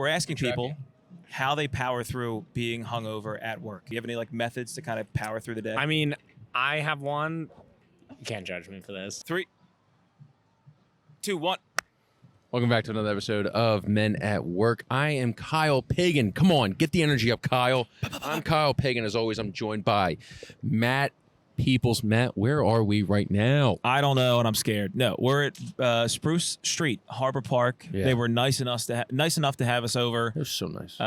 we're asking people how they power through being hungover at work. Do you have any like methods to kind of power through the day? I mean, I have one. You can't judge me for this. 3, 2, 1. Welcome back to another episode of Men at Work. I am Kyle Pagan. Come on, get the energy up, Kyle. I'm Kyle Pagan. As always, I'm joined by Matt Peoples. Matt, where are we right now? I don't know, and I'm scared. No, we're at Spruce Street Harbor Park. Yeah. They were nice enough to have us over. They're so nice.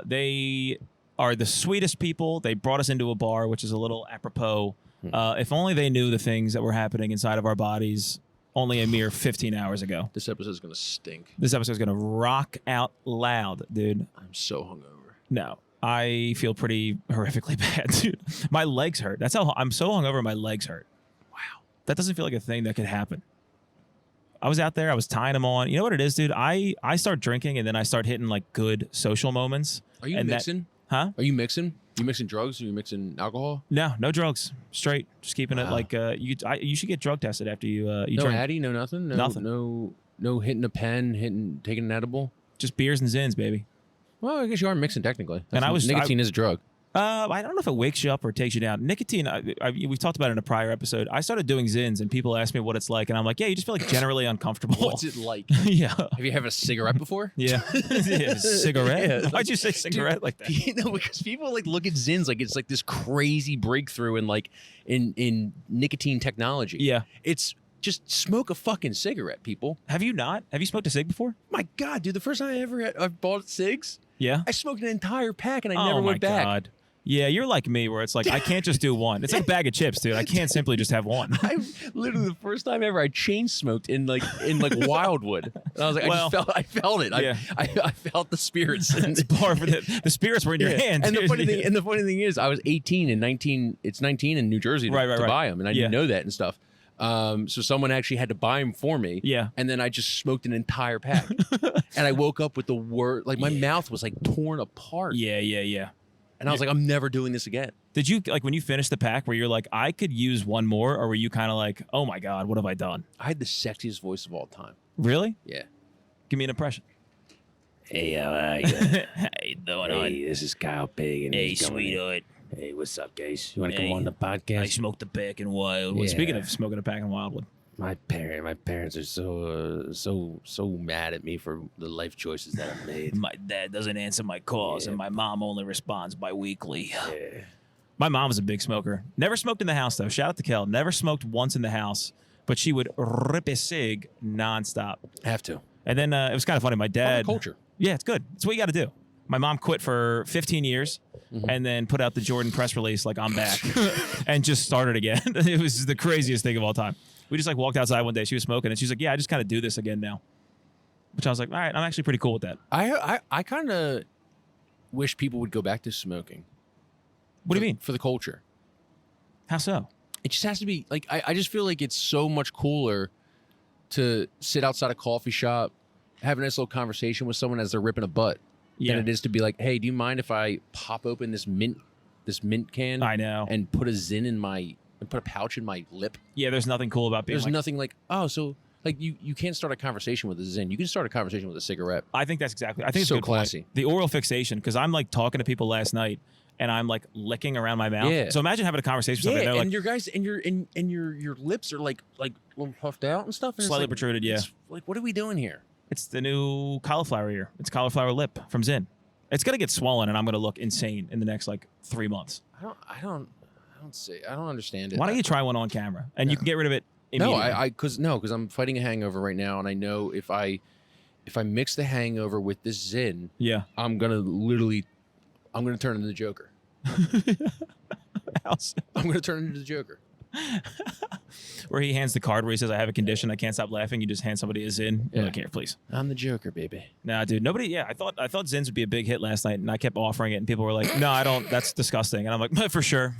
They are the sweetest people. They brought us into a bar, which is a little apropos. If only they knew the things that were happening inside of our bodies only a mere 15 hours ago. This episode's going to stink. This episode's going to rock out loud, dude. I'm so hungover. No, I feel pretty horrifically bad, dude. My legs hurt. That's how I'm so hungover. My legs hurt. Wow. That doesn't feel like a thing that could happen. I was out there. I was tying them on. You know what it is, dude? I start drinking and then I start hitting like good social moments. Are you mixing? Huh? Are you mixing? You mixing drugs? Are you mixing alcohol? No drugs. Straight. Just keeping it like you should get drug tested after you no drink. Addy, no nothing? Nothing. No hitting a pen, taking an edible? Just beers and zins, baby. Well, I guess you are mixing technically. And nicotine is a drug. I don't know if it wakes you up or takes you down. Nicotine, we've talked about it in a prior episode. I started doing zins, and people ask me what it's like, and I'm like, yeah, you just feel like generally uncomfortable. What's it like? Yeah. Have you had a cigarette before? Yeah. Yeah. Cigarette? Yeah. Why'd you say cigarette Dude, like that? You know, because people like look at zins like it's like this crazy breakthrough in like in nicotine technology. Yeah. It's just smoke a fucking cigarette, people. Have you not? Have you smoked a cig before? My God, dude, the first time I bought cigs, Yeah. I smoked an entire pack and I never went back. God. Yeah, you're like me where it's like, I can't just do one. It's like a bag of chips, dude. I can't simply just have one. I literally the first time ever I chain smoked in Wildwood. And I was like, I felt it. Yeah. I felt the spirits. It's par for the spirits were in your hand. And the funny thing is, I was 18 and 19. It's 19 in New Jersey to buy them, and I didn't know that and stuff. So someone actually had to buy them for me. Yeah. And then I just smoked an entire pack, and I woke up with the word like my mouth was like torn apart. Yeah. And I was like, I'm never doing this again. Did you, like, when you finished the pack, where you're like, I could use one more, or were you kind of like, oh my God, what have I done? I had the sexiest voice of all time. Really? Yeah. Give me an impression. Hey, how are you? How you doing? Hey, this is Kyle Pagan. Hey, sweetheart. Hey, what's up, guys? You want to Hey, come on the podcast? I smoked a pack in Wildwood. Yeah. Speaking of smoking a pack in Wildwood. My parents are so mad at me for the life choices that I've made. My dad doesn't answer my calls, Yeah. and my mom only responds bi-weekly. Yeah. My mom was a big smoker. Never smoked in the house, though. Shout out to Kel. Never smoked once in the house, but she would rip a cig nonstop. Have to. And then it was kind of funny. My dad... Culture. Yeah, it's good. It's what you got to do. My mom quit for 15 years and then put out the Jordan press release like, I'm back, and just started again. It was the craziest thing of all time. We just like walked outside one day. She was smoking, and she's like, yeah, I just kind of do this again now. Which I was like, all right, I'm actually pretty cool with that. I kind of wish people would go back to smoking. What do you mean? For the culture. How so? It just has to be like I just feel like it's so much cooler to sit outside a coffee shop, have a nice little conversation with someone as they're ripping a butt than it is to be like, hey, do you mind if I pop open this mint can? I know. And put a zin in put a pouch in my lip. Yeah, there's nothing cool about being There's like, nothing like, oh, so like you can't start a conversation with a zin. You can start a conversation with a cigarette. I think that's exactly. I think it's So a good point. classy. The oral fixation, because I'm like talking to people last night, and I'm like licking around my mouth. Yeah. So imagine having a conversation with somebody. Yeah, They're and like, your guys and your lips are like a little puffed out and stuff. And Slightly it's like, protruded, yeah. it's like, what are we doing here? it's the new cauliflower ear. It's cauliflower lip from Zin. It's gonna get swollen, and I'm gonna look insane in the next like 3 months. I don't understand it. Why don't you try one on camera, and you can get rid of it immediately? because I'm fighting a hangover right now, and I know if I mix the hangover with this Zin, Yeah. I'm gonna turn into the Joker. I'm gonna turn into the Joker. Where he hands the card where he says, I have a condition, I can't stop laughing. You just hand somebody a Zin. You're Yeah. like, here, please. I'm the Joker, baby. Nah, dude, nobody. Yeah, I thought Zins would be a big hit last night, and I kept offering it, and people were like, no, I don't. That's disgusting. And I'm like, for sure.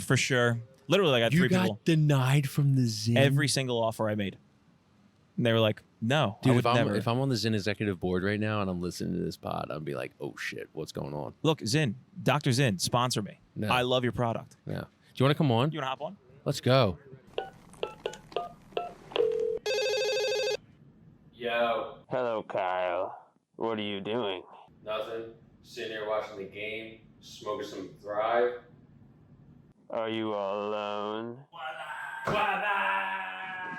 Literally, I got three people. denied from the Zin. Every single offer I made. And they were like, no, Dude, I would never. if I'm on the Zin executive board right now and I'm listening to this pod, I'll be like, oh shit, what's going on? Look, Zin, Dr. Zin, sponsor me. No. I love your product. Yeah. Do you want to come on? You want to hop on? Let's go. Yo. Hello, Kyle. What are you doing? Nothing. Sitting there watching the game, smoking some Thrive. Are you all alone?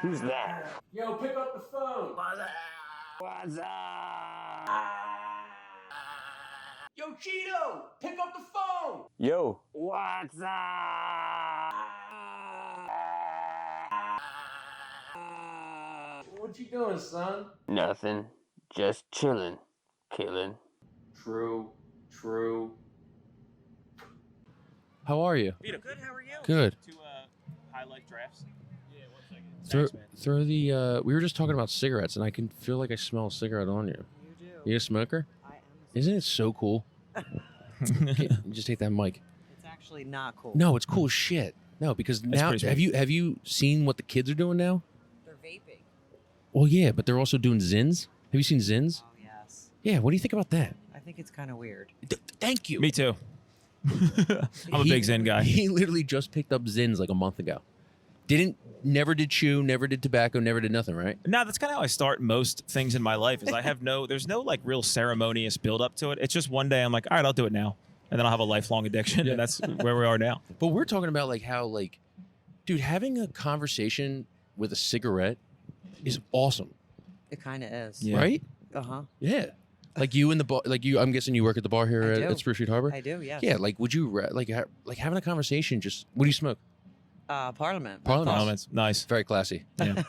Who's that? Yo, pick up the phone. What's up? Yo, Cheeto, pick up the phone. Yo. What's up? What you doing, son? Nothing. Just chilling. Killing. True. How are you? Vito, good. How are you? Good. 2 high life drafts. Yeah, 1 second. Throw the. We were just talking about cigarettes, and I can feel like I smell a cigarette on you. You do. You a smoker? I am. Isn't it so cool? Okay, just take that mic. It's actually not cool. No, it's cool as shit. No, because now pretty sweet. have you seen what the kids are doing now? They're vaping. Well, yeah, but they're also doing Zins. Have you seen Zins? Oh, yes. Yeah. What do you think about that? I think it's kind of weird. Thank you. Me too. I'm a big Zen guy. He literally just picked up Zins like a month ago. Never did chew, never did tobacco, never did nothing, right? No, that's kind of how I start most things in my life. Is I have there's no like real ceremonious build up to it. It's just one day I'm like, all right, I'll do it now, and then I'll have a lifelong addiction, and that's where we are now. But we're talking about like how like, dude, having a conversation with a cigarette is awesome, It kind of is. Yeah. right? Uh-huh. Yeah. Like you in the bar, like you. I'm guessing you work at the bar here I do. at Spruce Street Harbor. I do, yes. Yeah. Like, would you like having a conversation? Just what do you smoke? Parliament. Parliaments, nice. Very classy. Yeah.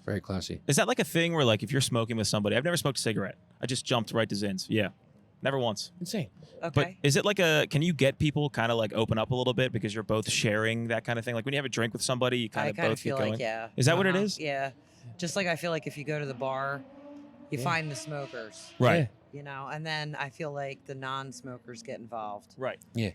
Very classy. Is that like a thing where like if you're smoking with somebody? I've never smoked a cigarette. I just jumped right to Zins. Yeah, never once. Insane. Okay. But is it like can you get people kind of like open up a little bit because you're both sharing that kind of thing? Like when you have a drink with somebody, you kind I of kind both of feel get going. like, yeah. Is that what it is? Yeah. Just like I feel like if you go to the bar, you find the smokers, Right. you know, and then I feel like the non-smokers get involved. Right. Yeah.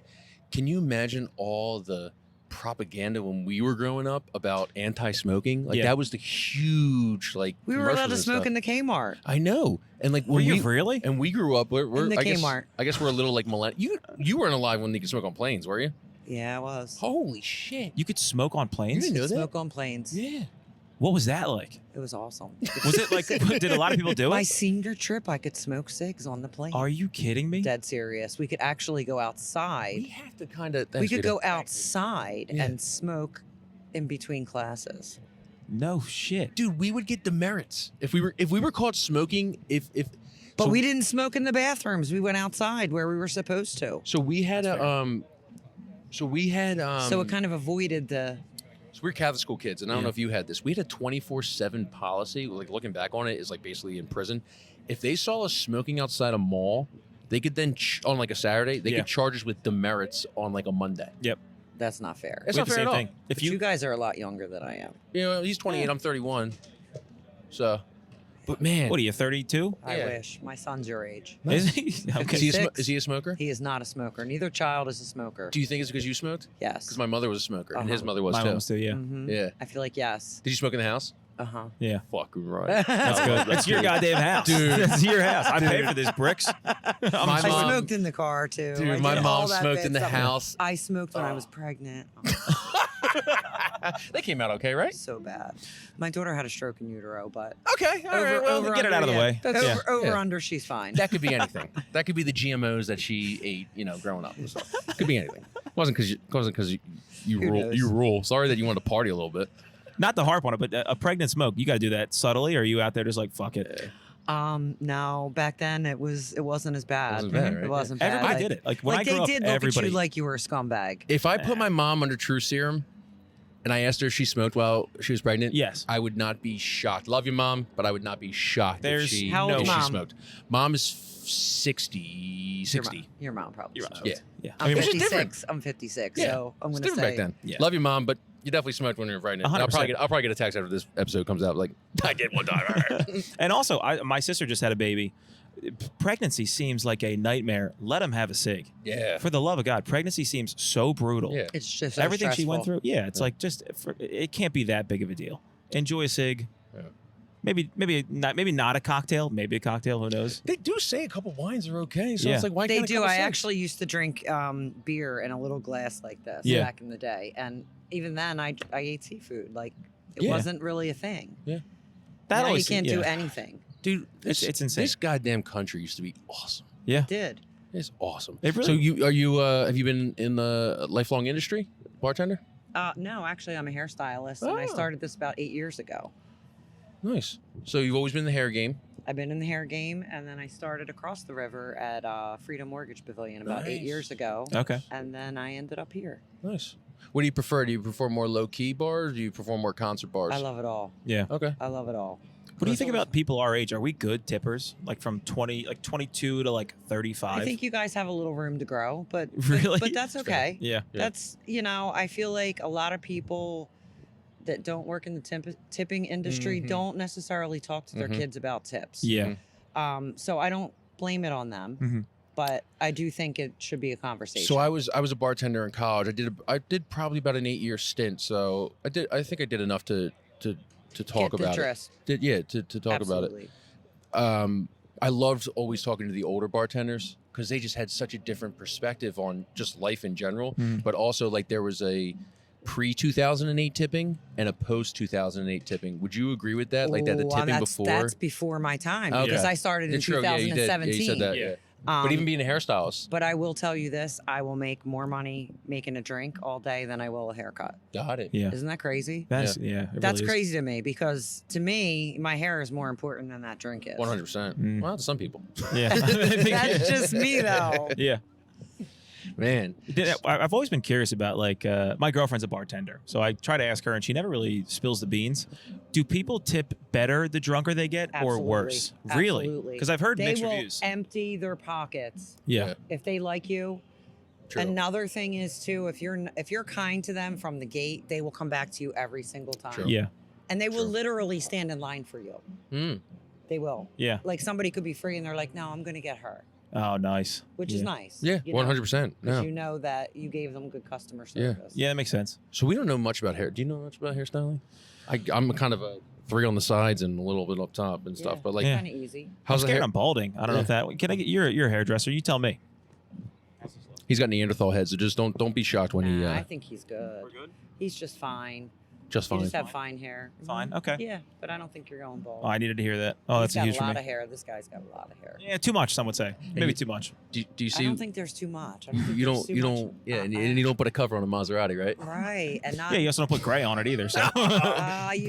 Can you imagine all the propaganda when we were growing up about anti-smoking? Like Yeah. that was the huge like. We were allowed to commercials and smoke stuff. in the Kmart. I know, and like Were when you really? and we grew up, we're In the I guess, Kmart. I guess we're a little like millennial. You weren't alive when you could smoke on planes, were you? Yeah, I was. Holy shit! You could smoke on You planes? didn't know that? Smoke on planes. Yeah. What was that like? It was awesome. Was it like, did a lot of people do My it? senior trip, I could smoke cigs on the plane. Are you kidding me? Dead serious. We could actually go outside. We have to kind of. We could go outside Yeah. and smoke in between classes. No shit. Dude, we would get demerits if we were caught smoking. But so, we didn't smoke in the bathrooms. We went outside where we were supposed to. So we had So it kind of avoided the. So we're Catholic school kids, and I don't Yeah. know if you had this. We had a 24/7 policy. Like looking back on it, is like basically in prison. If they saw us smoking outside a mall, they could then on like a Saturday, they Yeah. could charge us with demerits on like a Monday. Yep. That's not fair. It's We not have the fair at same all. thing. If But you you guys are a lot younger than I am. You know, he's 28, I'm 31. So, but man, what are you, 32? I Yeah. wish. My son's your age. Is he? is Okay. he, Six. is he a smoker? He is not a smoker. Neither child is a smoker. Do you think it's because you smoked? Yes. Because my mother was a smoker, and his Uh-huh. mother was My too. mom was too, yeah. Mhm. Yeah. I feel like yes. Did you smoke in the house? Uh-huh. Yeah. Fucking right. That's good. That's your goddamn house. Dude. That's your house. I paid for this bricks. My I mom- smoked in the car too. I Dude, did my all mom that smoked bad in the stuff. house. I smoked when I was pregnant. They came out okay, right? So bad. My daughter had a stroke in utero, but Okay. All right. Over- Well, over get it under, out of the yeah. way. That's- Yeah. over Yeah. under, she's fine. That could be anything. That could be the GMOs that she ate, growing up. And stuff. Could be anything. It wasn't because you Who rule. knows? You rule. Sorry that you wanted to party a little bit. Not to harp on it, but a pregnant smoke, you got to do that subtly, or are you out there just like, fuck it? No, back then it wasn't as bad. Wasn't bad, right? It wasn't bad. Everybody Like- did it. Like when like I grew they up, did look everybody. at you like you were a scumbag. If I put my mom under True Serum, and I asked her if she smoked while she was pregnant, Yes. I would not be shocked. Love you, mom, but I would not be shocked There's if she, How if old's she mom? smoked. Mom is 60. Your mom probably. You're smoked. right. Yeah. Yeah. I'm It's just 56. I'm 56. Yeah. So I'm It's gonna different say back then. Yeah. Love you, mom, but you definitely smoked when you were pregnant. And I'll 100%. probably get a text after this episode comes out like, I did one time. And also, my sister just had a baby. Pregnancy seems like a nightmare. Let him have a cig. Yeah. For the love of God, pregnancy seems so brutal. Yeah. it's just so Everything she went stressful. through. Yeah, it's like it can't be that big of a deal. Enjoy a cig. Yeah. Maybe not a cocktail. Maybe a cocktail. Who knows? They do say a couple wines are okay, so Yeah. it's like why They can't a do. couple I six? actually used to drink beer in a little glass like this Yeah. back in the day, and even then I ate seafood. Like it Yeah. wasn't really a thing. That Now you always can't do yeah. anything. Dude, It's insane. This goddamn country used to be awesome. Yeah. It did. It's awesome. It really- So have you been in the lifelong industry, bartender? No, actually, I'm a hairstylist, and I Oh. started this about 8 years ago. Nice. So you've always been in the hair game. I've been in the hair game, and then I started across the river at Freedom Mortgage Pavilion about 8 Nice. years ago. Okay. And then I ended up here. Nice. What do you prefer? Do you prefer more low key bars? Or do you prefer more concert bars? I love it all. Yeah. Okay. I love it all. What do you think about people our age? Are we good tippers? Like from 22 to like 35? I think you guys have a little room to grow, but Really? but that's okay. Yeah. That's I feel like a lot of people that don't work in the tipping industry Mhm. don't necessarily talk to their Mhm. kids about tips. Yeah. So I don't blame it on them, Mhm. but I do think it should be a conversation. So I was a bartender in college. I did probably about an 8-year stint. So I think I did enough to talk Get the about gist. it. To talk Absolutely. about it. I loved always talking to the older bartenders because they just had such a different perspective on just life in general, Mhm. but also like there was a pre-2008 tipping and a post-2008 tipping. Would you agree with that? Like that the Ooh, tipping that's, before? That's before my time Okay. because I started in True, yeah, you did. Yeah, 2017. you said that. Yeah. Yeah. But even being a hairstylist, But I will tell you this: I will make more money making a drink all day than I will a haircut. got it. Yeah. Isn't that crazy? That's yeah. it That's really is. crazy to me because to me, my hair is more important than that drink is. 100%. Mm. Well, to some people. Yeah. That's just me, though. Yeah. Man. I've always been curious about like my girlfriend's a bartender, so I try to ask her, and she never really spills the beans. Do people tip better the drunker they get, or Absolutely. worse? Really? Absolutely. Because I've heard They mixed will reviews. empty their pockets Yeah. if they like you. True. Another thing is too, if you're kind to them from the gate, they will come back to you every single time. True. Yeah. And they will True. literally stand in line for you. Mm. They will. Yeah. Like somebody could be free and they're like, no, I'm going to get her, Oh, nice. which yeah. is nice. Yeah, you know, 100%. Because Yeah. you know that you gave them good customer Yeah. service. Yeah, that makes sense. So we don't know much about hair. Do you know much about hairstyling? I'm kind of a 3 on the sides and a little bit up top and stuff. Yeah. But like, Yeah. Kind of easy. I'm how's the scared hair? I'm balding. I don't know if that. Can I get you're a hairdresser? You tell me. He's got Neanderthal head, so just don't be shocked when he Nah, I think he's good. good. He's just fine. just You fine. just have fine hair. Fine. Mhm. Okay. Yeah, but I don't think you're going bald. Oh, I needed to hear that. Oh, He's that's got huge a for lot me. of hair. This guy's got a lot of hair. Yeah, too much. Some would say. Maybe too much. Do you I see? don't think there's too much. I don't think you there's don't. too You much. don't. Yeah, and you don't put a cover on a Maserati, right? Right, and not. Yeah, you also don't put gray on it either. So.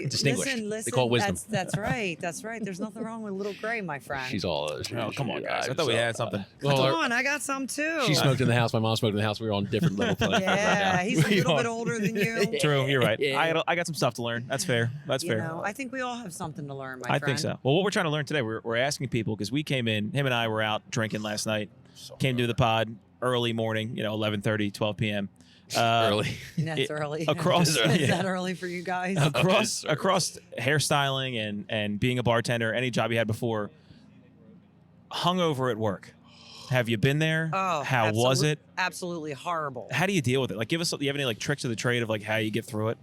Distinguished. Listen, They call it wisdom. That's right. That's right. There's nothing wrong with little gray, my friend. She's all. Oh, come on, guys. I thought we had something. Well, Come on, I got some too. she smoked in the house. My mom smoked in the house. We were on different level playing. Yeah, he's a We little are. bit older than you. True, you're right. Yeah. I got some stuff to learn. That's fair. That's You fair. know, I think we all have something to learn, my I friend. think so. Well, what we're trying to learn today, we're asking people because we came in, him and I were out drinking last night, came to the pod early morning, 11:30, 12 p.m. Early. That's It- early. across- Is yeah. that early for you guys? across hairstyling and being a bartender, any job you had before, hungover at work. Have you been there? Oh, How was it? Absolutely horrible. How do you deal with it? Like, give us. Do you have any like tricks of the trade of like how you get through it?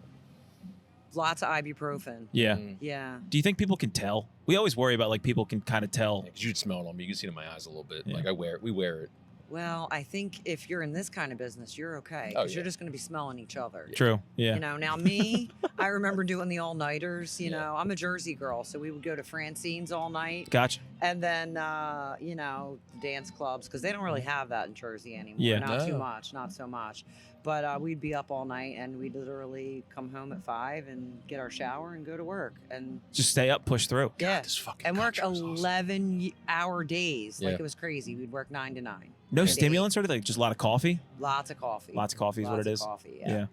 Lots of ibuprofen. Yeah. Mm. Yeah. Do you think people can tell? We always worry about like people can kind of tell. Because you'd smell it on me. You can see it in my eyes a little bit. Yeah. Like we wear it. Well, I think if you're in this kind of business, you're okay Oh, because yeah. you're just going to be smelling each other. True. Yeah. You know, now me, I remember doing the all-nighters. You know, I'm a Jersey girl, so we would go to Francine's all night, Gotcha. and then dance clubs because they don't really have that in Jersey anymore. Yeah. Not too No. much, not so much. But we'd be up all night, and we'd literally come home at 5 and get our shower and go to work, and Just stay up, push through. yeah, This fucking and work country was awesome. 11-hour days. Like Yeah. it was crazy. We'd work 9 to 9. No Good day. stimulants or anything, like just a lot of coffee. Lots of coffee. Lots of coffee is what Lots it of is. Coffee, Yeah. yeah.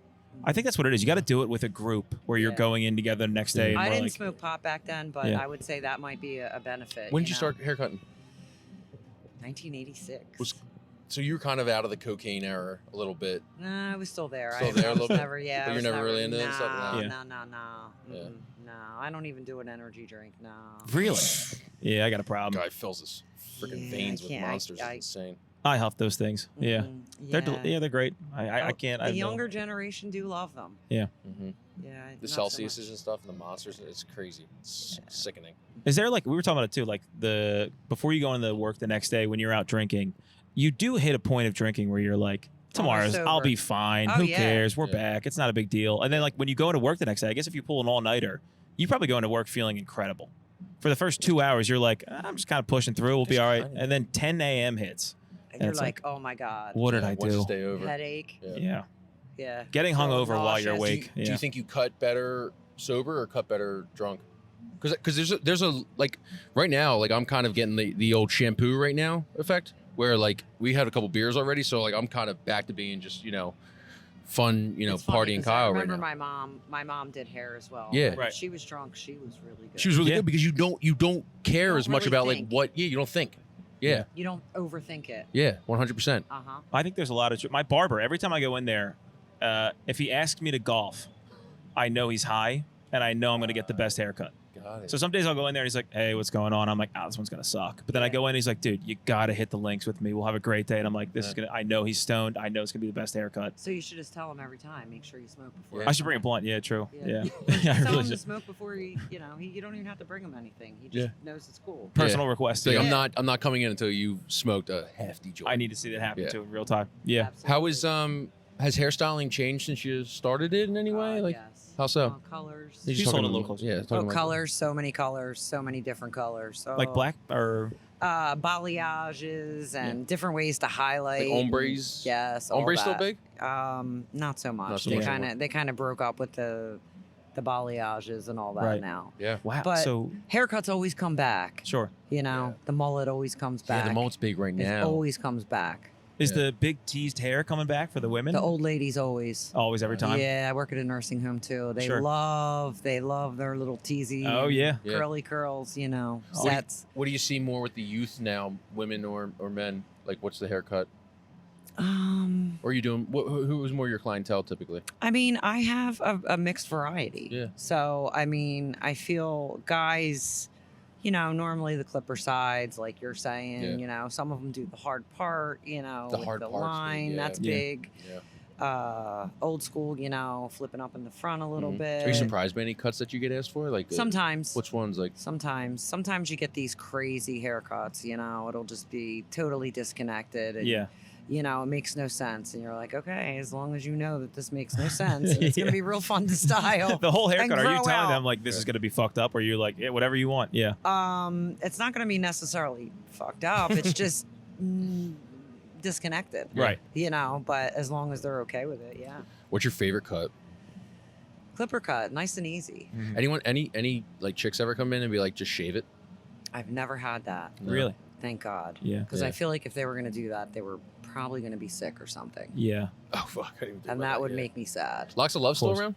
I think that's what it is. You got to do it with a group where you're Yeah. going in together the next day. And I we're didn't like, smoke pot back then, but Yeah. I would say that might be a benefit. When did you know? start haircutting? 1986. So you were kind of out of the cocaine era a little bit. Nah, I was still there. Still I there a was little bit? never, yeah. But I you're was never really into that stuff? No, Yeah. no. Yeah. No, I don't even do an energy drink. No. really? Yeah, I got a problem. Guy fills his freaking Yeah, veins I with can't- monsters. I- It's insane. I huff those things. Yeah. Mhm. They're great. I Oh, can't. The younger generation do love them. Mm-hmm. Yeah. The not so Celsiuses much. and stuff, and the monsters. It's crazy. It's sickening. Is there like we were talking about it too? Like before you go into work the next day when you're out drinking, you do hit a point of drinking where you're like, tomorrow's I'll sober. be fine. Oh, Who yeah. cares? We're Yeah. back. It's not a big deal. And then like when you go into work the next day, I guess if you pull an all nighter, you probably go into work feeling incredible. For the first 2 hours, you're like, I'm just kind of pushing through. We'll be all right. kinda- And then 10 a.m. hits. And you're it's like, oh my God. What did I Once you do? stay over. Headache. Yeah. Yeah. Getting Feeling hungover while you're nauseous. awake. Do Yeah. you think you cut better sober or cut better drunk? Because there's a like right now, like I'm kind of getting the old shampoo right now effect, where like we had a couple beers already, so like I'm kind of back to being just fun, It's funny partying 'cause Kyle I right remember now. my mom did hair as well. Yeah. and Right. She was drunk. She was really good. She was really Yeah. good because you don't care don't as much really about think. like what you don't think. Yeah. You don't overthink it. Yeah, 100%. Uh-huh. I think there's a lot of my barber. Every time I go in there, if he asks me to golf, I know he's high, and I know I'm going to get the best haircut. Got it. So some days I'll go in there and he's like, "Hey, what's going on?" I'm like, "Ah, this one's gonna suck." But then I go in, and he's like, "Dude, you gotta hit the links with me. We'll have a great day." And I'm like, "This is gonna." I know he's stoned. I know it's gonna be the best haircut. So you should just tell him every time. Make sure you smoke before. Yeah. I should bring a blunt. Yeah, true. Yeah, Yeah. yeah, I Tell really him to should. smoke before you don't even have to bring him anything. He just knows it's cool. Personal request. It's like, Yeah. I'm not coming in until you smoked a hefty joint. I need to see that happen Yeah. too in real time. Yeah. How Absolutely. has hairstyling changed since you started it in any way? Like yes. how so? Colors. You're She's just holding talking a little closer. Yeah, Oh, talking about- colors. So many colors. So many different colors. So, Like black or balayages and different ways to highlight. Like ombres? Yes. all Ombre's still that. big? Not so much. Not so they much kind anymore. of they kind of broke up with the balayages and all that Right. now. Yeah. wow. But So haircuts always come back. sure. You know, the mullet always comes back. Yeah, the mullet's big right It now. always comes back. Is Yeah. the big teased hair coming back for the women? The old ladies always. Always, every time. Yeah, I work at a nursing home too. They Sure. love their little teasy Oh yeah. Yeah. curly curls, Oh, sets. What do you see more with the youth now, women or men? Like, what's the haircut? Or are you doing? Who is more your clientele typically? I mean, I have a mixed variety. Yeah. So, I mean, I feel guys, normally the clipper sides, like you're saying, Yeah. Some of them do the hard part, The with hard the part's big, line, yeah. that's Yeah. big. Yeah. Old school, flipping up in the front a little Mhm. bit. Are you surprised by any cuts that you get asked for? Like Sometimes. which ones? Like Sometimes you get these crazy haircuts, it'll just be totally disconnected. And, Yeah. it makes no sense. And you're like, okay, as long as you know that this makes no sense, and it's going Yeah. to be real fun to style. The whole haircut. Are you grow telling out. them like this is gonna be fucked up, or you're like, yeah, whatever you want? Yeah. It's not going to be necessarily fucked up. It's just disconnected. Right. But as long as they're okay with it, yeah. what's your favorite cut? Clipper cut, nice and easy. Anyone? Any like chicks ever come in and be like, just shave it? I've never had that. No. Really? Thank God. Yeah. Because Yeah. I feel like if they were going to do that, they were probably going to be sick or something. Yeah. Oh fuck! I didn't even think And about that would yeah. make me sad. Locks of Love still course. around?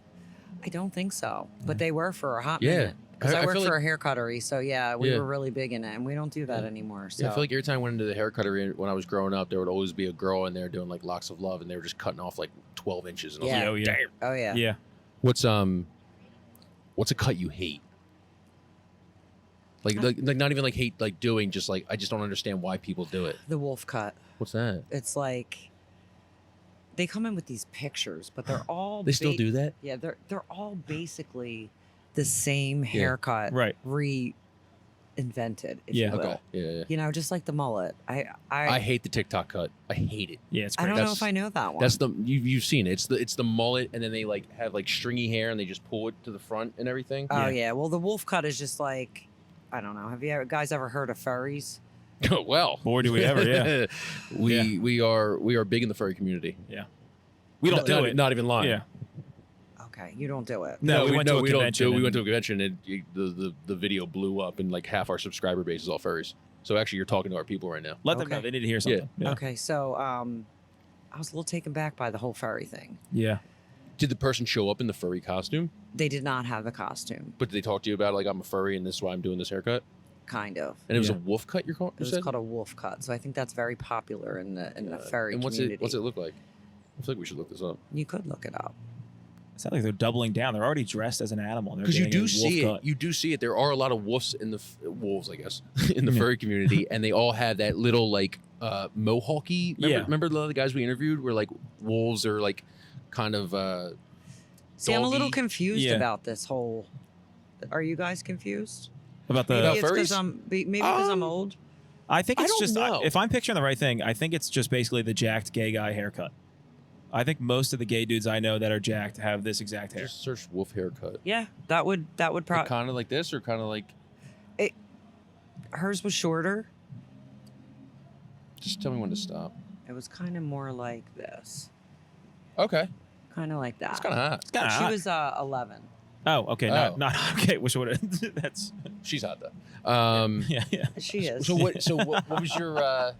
I don't think so, but they were for a hot Yeah. minute. Because I I worked feel for a hair cuttery, so yeah, we Yeah. were really big in it, and we don't do that Yeah. anymore. So Yeah, I feel like every time I went into the hair cuttery when I was growing up, there would always be a girl in there doing like Locks of Love, and they were just cutting off like 12 inches. And I was Yeah. like, Oh yeah. damn. oh yeah, Yeah. What's a cut you hate? Like not even like hate like doing, just like I just don't understand why people do it. the wolf cut. What's that? It's like they come in with these pictures, but they're all They still do that? Yeah, they're all basically the same haircut, Right. reinvented, if Yeah. you will. Okay. Yeah. Just like the mullet. I I hate the TikTok cut. I hate it. Yeah. It's I great. don't know That's- if I know that one. That's the you've seen it. It's the mullet, and then they like have like stringy hair, and they just pull it to the front and everything. Oh Yeah. yeah. Well, the wolf cut is just like, I don't know. Have you guys ever heard of furries? Well, Boy, do we ever? Yeah. we are big in the furry community. We don't do Not- it. Not even lying. Yeah. Okay, you don't do it. No, we went to a we don't convention. do- we went to a and- convention, and the video blew up, and like half our subscriber base is all furries. So actually, you're talking to our people right now. Let them know. Okay. They need to hear something. Yeah. Okay, so I was a little taken back by the whole furry thing. Yeah. Did the person show up in the furry costume? They did not have the costume, But did they talk to you about like I'm a furry and this is why I'm doing this haircut? kind of. And it was Yeah. a wolf cut. You're calling? It was called a wolf cut, so I think that's very popular in the furry And what's community. it look like? I feel like we should look this up. You could look it up. It sounds like they're doubling down. They're already dressed as an animal. Because you do see it. You do see it. There are a lot of wolves in the wolves, I guess, in the Yeah. furry community, and they all have that little like mohawky. Remember, Yeah. remember the other guys we interviewed were like wolves are like kind of. See, I'm a little doggy. confused Yeah. about this whole. Are you guys confused? about Maybe the. About it's because furries? maybe because I'm old. I think I it's don't just know. if I'm picturing the right thing, I think it's just basically the jacked gay guy haircut. I think most of the gay dudes I know that are jacked have this exact hair. Just search wolf haircut. Yeah, that would probably. Kind of like this, or kind of like. Hers was shorter. Just tell me when to stop. It was kind of more like this. Okay. Kind of like that. It's kind of hot. It's kind of She hot. was 11. Oh, okay. Oh. Not okay. Which one? That's She's hot though. yeah. She is. So what was your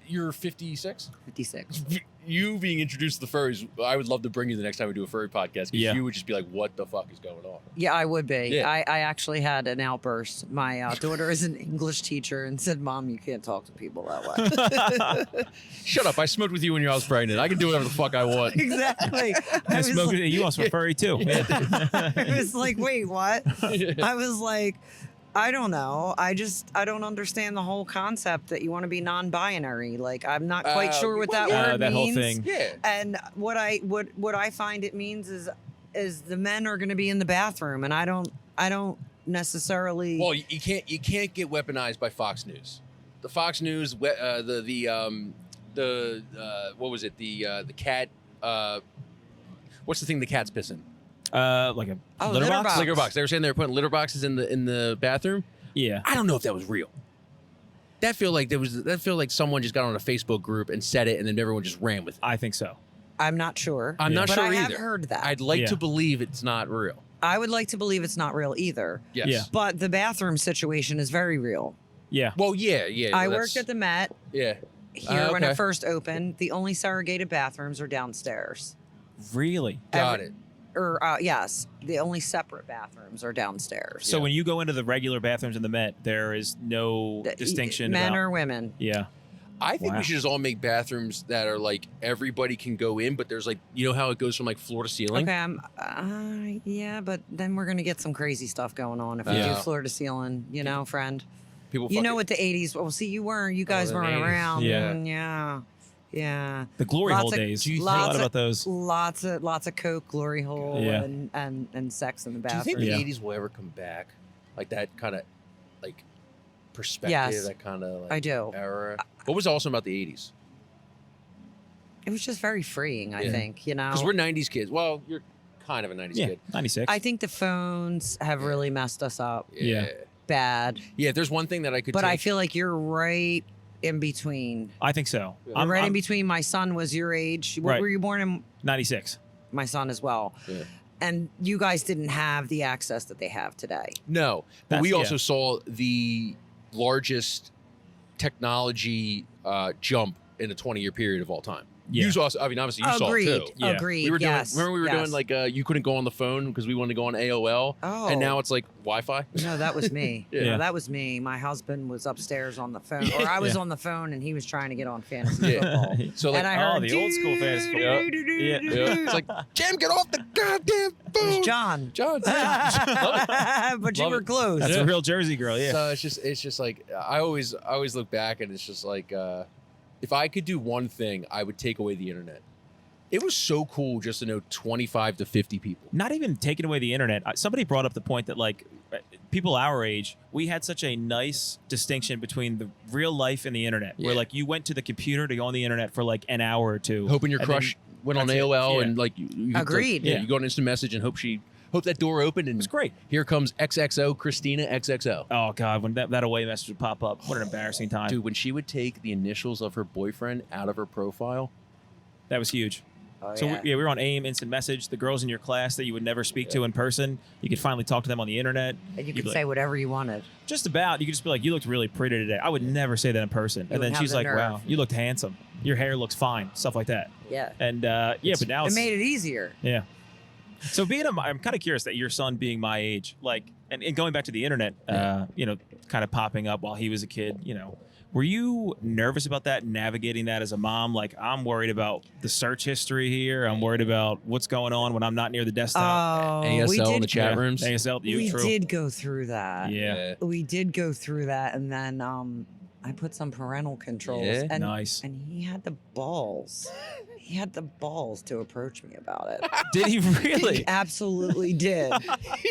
you're 56? 56. You being introduced to the furries, I would love to bring you the next time we do a furry podcast because Yeah. you would just be like, what the fuck is going on? Yeah, I would be. Yeah. I actually had an outburst. My daughter is an English teacher and said, Mom, you can't talk to people that way. Shut up. I smoked with you when I was pregnant. I can do whatever the fuck I want. Exactly. I was Smoke, like, you also furry too. I was like, wait, what? I was like, I don't know. I don't understand the whole concept that you want to be non-binary. Like, I'm not quite sure what that word that means. whole thing. Yeah. And what I find it means is the men are going to be in the bathroom, and I don't necessarily. Well, you can't get weaponized by Fox News. The Fox News, what was it? The cat. What's the thing the cat's pissing? Like a litter box. Litter box. They were saying they were putting litter boxes in the bathroom. Yeah. I don't know if that was real. That feel like someone just got on a Facebook group and said it, and then everyone just ran with it. I think so. I'm not sure. I'm not but sure I either. have heard that. I'd like Yeah. to believe it's not real. I would like to believe it's not real either. Yes. Yeah. But the bathroom situation is very real. Yeah. Well, yeah. I that's- worked at the Met Yeah. here when okay. it first opened. The only segregated bathrooms are downstairs. Really? Got it. Or yes, the only separate bathrooms are downstairs. So Yeah. when you go into the regular bathrooms in the Met, there is no distinction. Men about, or women. Yeah. I think Wow. we should just all make bathrooms that are like everybody can go in, but there's like, you know how it goes from like floor to ceiling? Okay, yeah, but then we're gonna get some crazy stuff going on if we do Yeah. floor to ceiling, friend. People You know fucking- what the 80s? Well, see, you guys the weren't 80s. around. Yeah. Yeah. The glory Lots hole of- days. do you I forgot lots of- about those. Lots of coke, glory hole, Yeah. and sex in the Do you bathroom. think the Yeah. 80s will ever come back? Like that kind of like perspective, Yes. that kind of like I do. era. What was awesome about the 80s? It was just very freeing, I Yeah. think, Because we're 90s kids. Well, you're kind of a 90s Yeah. kid. 96. I think the phones have really messed us up Yeah. bad. Yeah, if there's one thing that I could But I take- feel like you're right in between. I think so. Yeah. I'm right in I'm between. My son was your age. What Right. were you born in? 96. My son as well. Yeah. And you guys didn't have the access that they have today. No, but That's- we yeah. also saw the largest technology jump in a 20-year period of all time. Yeah. You saw, obviously you Agreed. saw it too. Yeah. Agreed. We were doing. yes. Remember we were yes. doing like you couldn't go on the phone because we wanted to go on AOL, Oh. and now it's like Wi-Fi. No, that was me. Yeah. No, that was me. My husband was upstairs on the phone, or I was Yeah. on the phone, and he was trying to get on fantasy Yeah. football. So like, and I heard, oh, the old school fantasy football. yeah. It's like Jim, get off the goddamn It phone. was John. John. But you Love were it. close. That's Yeah. a real Jersey girl. Yeah. So it's just like I always look back and it's just like if I could do one thing, I would take away the internet. It was so cool just to know 25 to 50 people. Not even taking away the internet. Somebody brought up the point that like people our age, we had such a nice distinction between the real life and the internet. Where Yeah. like you went to the computer to go on the internet for like an hour or two. Hoping your and crush went on that's it. AOL Yeah. and like you Agreed. Yeah, Yeah. you go on instant message and hope that door opened and It was great. here comes XXO Christina XXO. Oh God, when that away message would pop up, what an embarrassing time. Dude, when she would take the initials of her boyfriend out of her profile. That was huge. Oh, So yeah. we were on AIM instant message. The girls in your class that you would never speak to in person, you could finally talk to them on the internet. And you You'd could be say whatever you wanted. Just about. You could just be like, "You looked really pretty today." I would never say that in person. And then wouldn't she's have like, the nerve. "Wow, you looked handsome. Your hair looks fine." Stuff like that. Yeah. And yeah, but now It it's made it easier. yeah. So I'm kind of curious that your son being my age, like, and going back to the internet, kind of popping up while he was a kid, were you nervous about that, navigating that as a mom? Like, I'm worried about the search history here. I'm worried about what's going on when I'm not near the desktop. Oh, we ASL in did, the chat rooms. ASL, we true. did go through that. Yeah. We did go through that, and then I put some parental controls. Yeah? And, Nice. And he had the balls. He had the balls to approach me about it. Did he really? He absolutely did.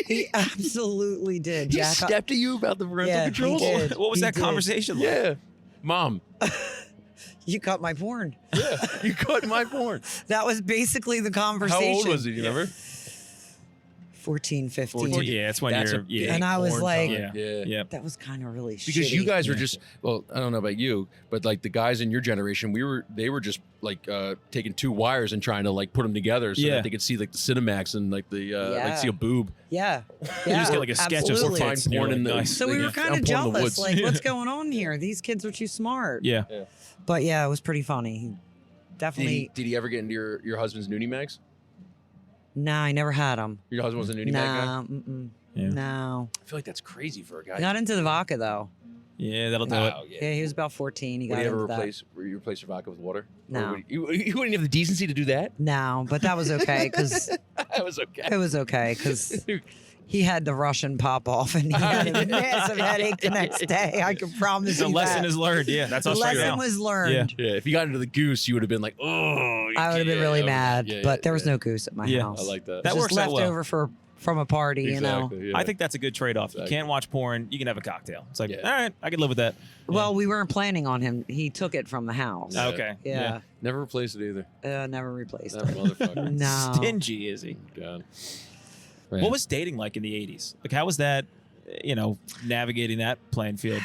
He absolutely did. He Jack, stepped to you about the parental Yeah, he controls? did. What was He that did. conversation like? Yeah. Mom, you cut my porn. yeah, you cut my porn. That was basically the conversation. How old was he? Do you remember? 14, 15. 14, yeah, that's when That's you're. a Yeah. big And I was porn like- time. Yeah. That was kind of really Because shitty. you guys were just, well, I don't know about you, but like the guys in your generation, they were just like taking 2 wires and trying to like put them together so Yeah. that they could see like the Cinemax and like the like see a boob. Yeah. You Yeah. just get like a sketch of some absolutely. Find tits and you're porn in like, the- nice. So we Yeah. were kind I'm of pulling the jealous. woods. Like, Yeah. what's going on here? These kids are too smart. Yeah. But yeah, it was pretty funny. He Did definitely. he ever get into your husband's nudie mags? Nah, I never had them. Your husband was a nudie mag guy? Nah, Yeah. no. I feel like that's crazy for a guy. Not into the vodka though. Yeah, that'll do it. Oh, yeah. Yeah, he was about 14. He Would got you ever into replace your vodka with water? No. Or would you wouldn't have the decency to do that? that. No, but that was okay because That was okay. it was okay because he had the Russian pop off and he had a massive headache the next day. I can promise The you lesson that. is learned. Yeah, that's The us right lesson now. was learned. Yeah, if you got into the goose, you would have been like, oh. I would have been really mad, Yeah, but there was yeah. no goose at my Yeah. house. I like that. That Just works out well. leftover from a party, you know. Exactly, yeah. I think that's a good trade-off. You Exactly. can't watch porn. You can have a cocktail. It's like, Yeah. all right, I can live with that. Well, we weren't planning on him. He took it from the house. Yeah. Okay. Yeah. Never replaced it either. Never replaced That it. motherfucker. No. Stingy is he? God. What was dating like in the 80s? Like, how was that, navigating that playing field?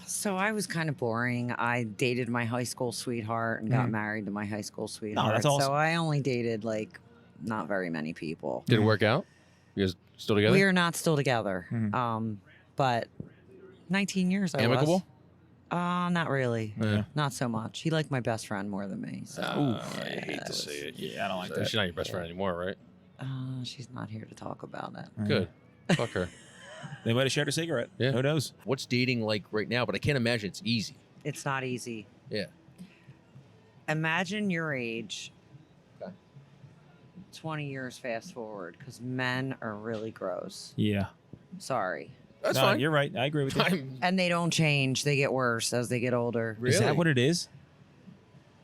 So I was kind of boring. I dated my high school sweetheart and got married to my high school sweetheart. that's awesome. So I only dated like not very many people. Did it work out? You guys still together? We are not still together. Mhm. But 19 years I amicable? was. Not really. Yeah. Not so much. He liked my best friend more than me. So I hate to say it. Yeah, I don't like She's that. not your best friend anymore, right? she's not here to talk about it. Good. Fuck her. They might have shared a cigarette. Yeah. Who knows? What's dating like right now? But I can't imagine it's easy. It's not easy. Yeah. Imagine your age. Okay. 20 years fast forward because men are really gross. Yeah. Sorry. That's No, fine. You're right. I agree with you. And they don't change. They get worse as they get older. Really? Is that what it is?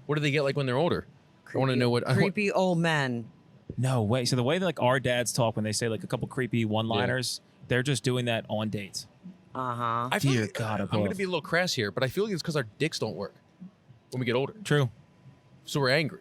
What do they get like when they're older? I want to know what. Creepy old men. No way. So the way that like our dads talk when they say like a couple creepy one-liners, they're just doing that on dates. Uh-huh. I feel Dear like, God I'm going to above. be a little crass here, but I feel like it's because our dicks don't work when we get older. True. So we're angry.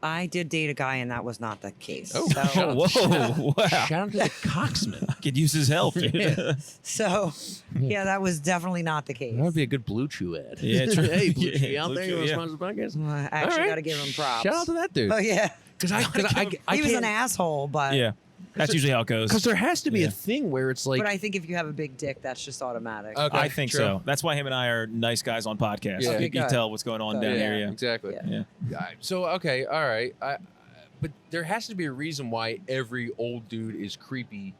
I did date a guy and that was not the case. Oh, So, shout out- Whoa. Wow. Shout out to the cocksman. I could use his help. Dude. so yeah, that was definitely not the case. That would be a good Blue Chew ad. Yeah, true. Hey, Blue Yeah, Chew out Blue there. Chew, You want to yeah. sponsor the podcast? I actually All right. got to give him props. Shout out to that dude. Oh yeah, Because I he was can't- an asshole, but Yeah. That's usually how it goes. Because there has to be Yeah. a thing where it's like, but I think if you have a big dick, that's just automatic. Okay, I think true. so. That's why him and I are nice guys on podcasts. Yeah. You Okay, can good. tell what's going on Good. down Yeah. here. Yeah. Exactly. Yeah. Yeah. So okay, all right. But there has to be a reason why every old dude is creepy.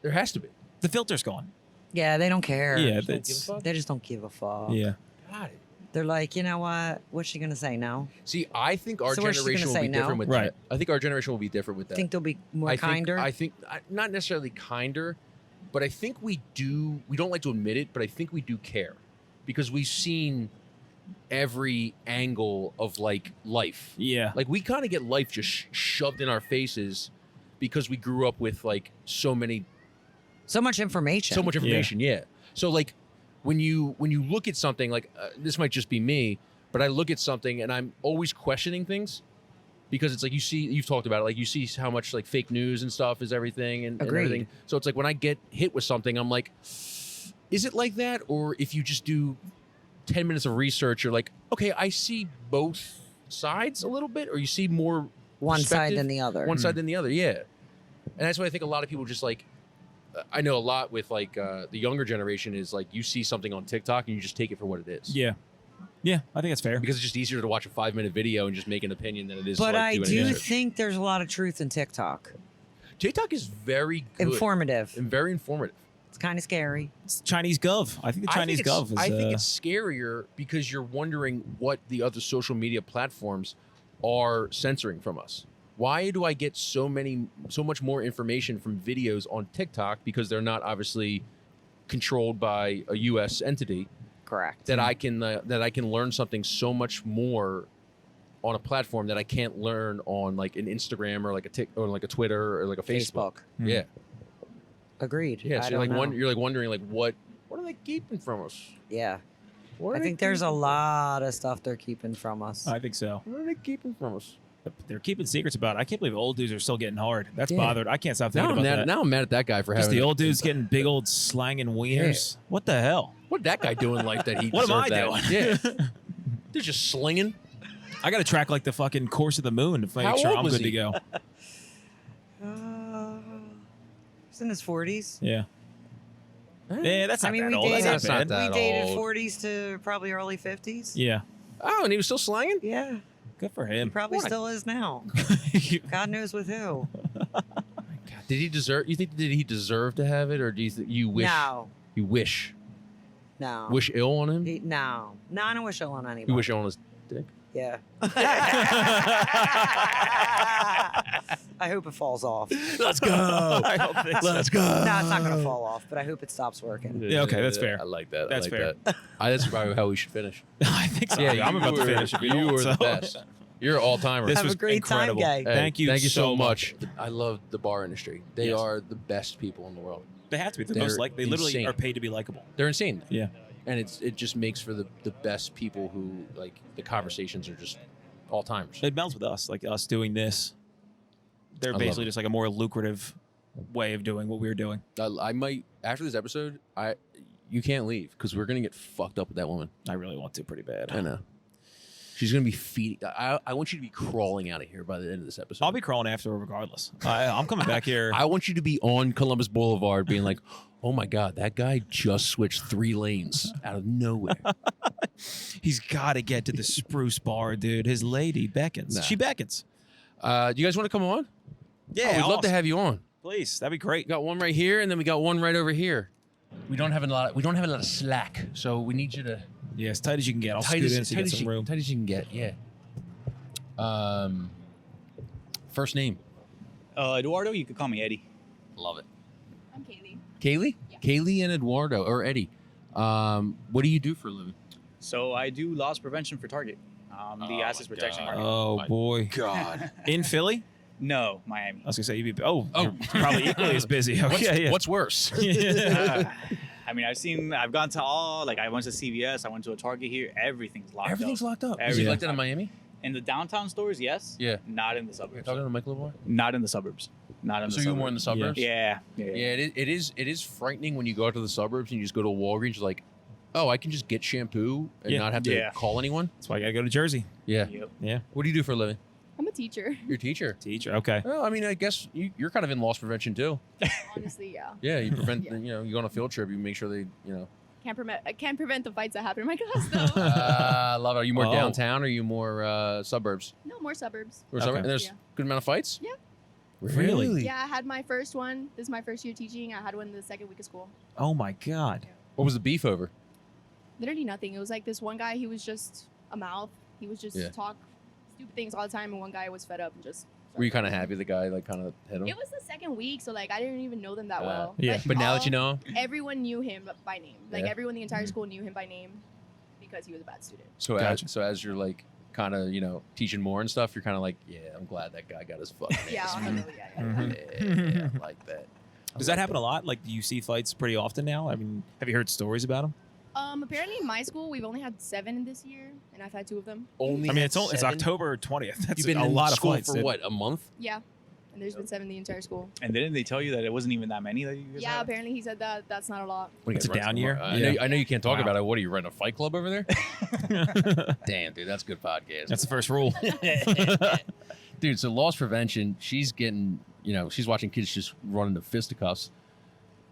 There has to be. The filter's gone. Yeah, they don't care. Yeah. Don't give a That's, fuck? They just don't give a fuck. yeah. Got it. They're like, you know what? What's she gonna say? No. See, I think our So what's she generation gonna will be say, no? different with Right. that. I think our generation will be different with that. Think they'll be more I think- kinder. I think not necessarily kinder, but I think we do. We don't like to admit it, but I think we do care because we've seen every angle of like life. Yeah. Like we kind of get life just shoved in our faces because we grew up with like so much information. so much information. Yeah. So like when you look at something like this might just be me, but I look at something and I'm always questioning things because it's like you've talked about it, like you see how much like fake news and stuff is everything and Agreed. everything. So it's like when I get hit with something, I'm like, is it like that? Or if you just do 10 minutes of research, you're like, okay, I see both sides a little bit, or you see more one side perspective, than the other. one side than the other. Yeah. And that's why I think a lot of people just like, I know a lot with like the younger generation is like you see something on TikTok and you just take it for what it is. Yeah. Yeah. I think that's fair. Because it's just easier to watch a 5-minute video and just make an opinion than it is but to like, I do any do research. think there's a lot of truth in TikTok. TikTok is very good Informative. and very informative. It's kind of scary. It's Chinese Gov. I think the Chinese Gov is. I think it's scarier because you're wondering what the other social media platforms are censoring from us. Why do I get so much more information from videos on TikTok because they're not obviously controlled by a U.S. entity? Correct. That I can learn something so much more on a platform that I can't learn on like an Instagram or like a Twitter or like a Facebook. Yeah, Agreed. yeah. I So don't know. you're like wondering like what are they keeping from us? Yeah. What are I they think there's a keeping- lot of stuff they're keeping from us. I think so. What are they keeping from us? They're keeping secrets about it. I can't believe old dudes are still getting hard. That's bothered. I can't stop thinking Now I'm about mad. that. Now I'm mad at that guy for Just having the old dudes getting big old slanging wieners. What the hell? What that guy doing like that? He What am I deserved that? Yeah, they're just slinging. I got to track like the fucking course of the moon to make How sure old I'm was good to he? go. He's in his 40s. Yeah. Yeah, that's not I mean, that we old. dated, That's not not bad. that we dated old. 40s to probably early 50s. Yeah. Oh, and he was still slanging. Yeah, Good for he him. probably still is now. God knows with who. Did he deserve? You think did he deserve to have it, or do you you wish? No, You wish no. wish ill on him. No, I don't wish ill on anybody. You wish ill on his dick. Yeah. I hope it falls off. Let's go. I don't think so. Let's go. No, it's not going to fall off, but I hope it stops working. Yeah, okay, that's fair. I like that. That's I like fair. That. That's probably how we should finish. I think so. I'm about to finish. If you You don't, were so. the best. You're an all-timer. This Have was a great time, incredible. guy. Hey, Thank you so so much. I love the bar industry. They Yes. are the best people in the world. They have to be. They're They literally insane. are paid to be likable. They're insane. Yeah. And it just makes for the best people who like the conversations are just all timers. It melds with us, like us doing this. They're love basically it. just like a more lucrative way of doing what we're doing. I might after this episode. You can't leave because we're gonna get fucked up with that woman. I really want to pretty bad. I know. She's gonna be feeding. I want you to be crawling out of here by the end of this episode. I'll be crawling after her regardless. I'm coming back here. I want you to be on Columbus Boulevard, being like, "Oh my God, that guy just switched 3 lanes out of nowhere." He's got to get to the Spruce Bar, dude. His lady beckons. Nah. She beckons. Do you guys want to come on? Yeah, We'd love to have you on. Please, that'd be great. We got one right here, and then we got one right over here. We don't have a lot of slack, so we need you to Yeah, as tight as you can get. I'll tight scoot as, in so you tight, get as some you, room. tight as you can get. Yeah. First name. Eduardo, you could call me Eddie. Love it. I'm Kaylee. Kaylee. Yeah. Kaylee and Eduardo or Eddie. What do you do for a living? So I do loss prevention for Target. The assets protection market. Oh My boy. God. In Philly? No, Miami. I was gonna say you'd be. Oh, Oh. you're probably equally as busy. Okay, yeah. What's worse? I mean, I've gone to all, like I went to CVS, I went to a Target here. Everything's locked Everything's up. locked up. Is it Everything's like that in locked up. Miami? In the downtown stores, yes. Yeah. Not in the You're suburbs. talking to Mike LeVar? Not in the suburbs. Not in So the you're suburbs. more in the suburbs? Yeah. Yeah, it is frightening when you go out to the suburbs and you just go to Walgreens. You're like, oh, I can just get shampoo and Yeah. not have to Yeah. call anyone. That's why I gotta go to Jersey. Yeah. Yep. Yeah. What do you do for a living? I'm a teacher. You're a teacher. Teacher. Okay. Well, I mean, I guess you're kind of in loss prevention too. Honestly, yeah. Yeah, you prevent. Yeah. You go on a field trip, you make sure they, I can't prevent the fights that happen in my class though. I love it. Are you more Oh. downtown or are you more suburbs? No, more suburbs. Or Okay. suburbs? And there's Yeah. good amount of fights. Yeah. Really? Yeah, I had my first one. This is my first year teaching. I had one the second week of school. Oh my God. What was the beef over? Literally nothing. It was like this one guy, he was just a mouth. He was just Yeah. talk stupid things all the time, and one guy was fed up and just. Were you kind of happy the guy like kind of hit him? It was the second week, so like I didn't even know them that well. Yeah. But now that you all- know, everyone knew him by name. Like Yeah. everyone in the entire school knew him by name because he was a bad student. so Gotcha. as you're like kind of teaching more and stuff, you're kind of like, yeah, I'm glad that guy got his fucking Yeah, ass. yeah, yeah. Mhm. Yeah, I like that. Does that happen a lot? Like, do you see fights pretty often now? I mean, have you heard stories about them? Apparently in my school we've only had 7 this year, and I've had 2 of them. Only I mean, had it's 7? October 20th. That's You've been a in lot of school fights for dude. what, a month? Yeah, and there's been 7 in the entire school. And didn't they tell you that it wasn't even that many that you guys Yeah, had? apparently he said that that's not a lot. What, you It's guys a run down some year? more? Yeah. I know you can't talk Wow. about it. What are you running a fight club over there? Damn, dude, that's good podcast. That's the first rule. Dude, so loss prevention, she's getting, she's watching kids just run into fisticuffs.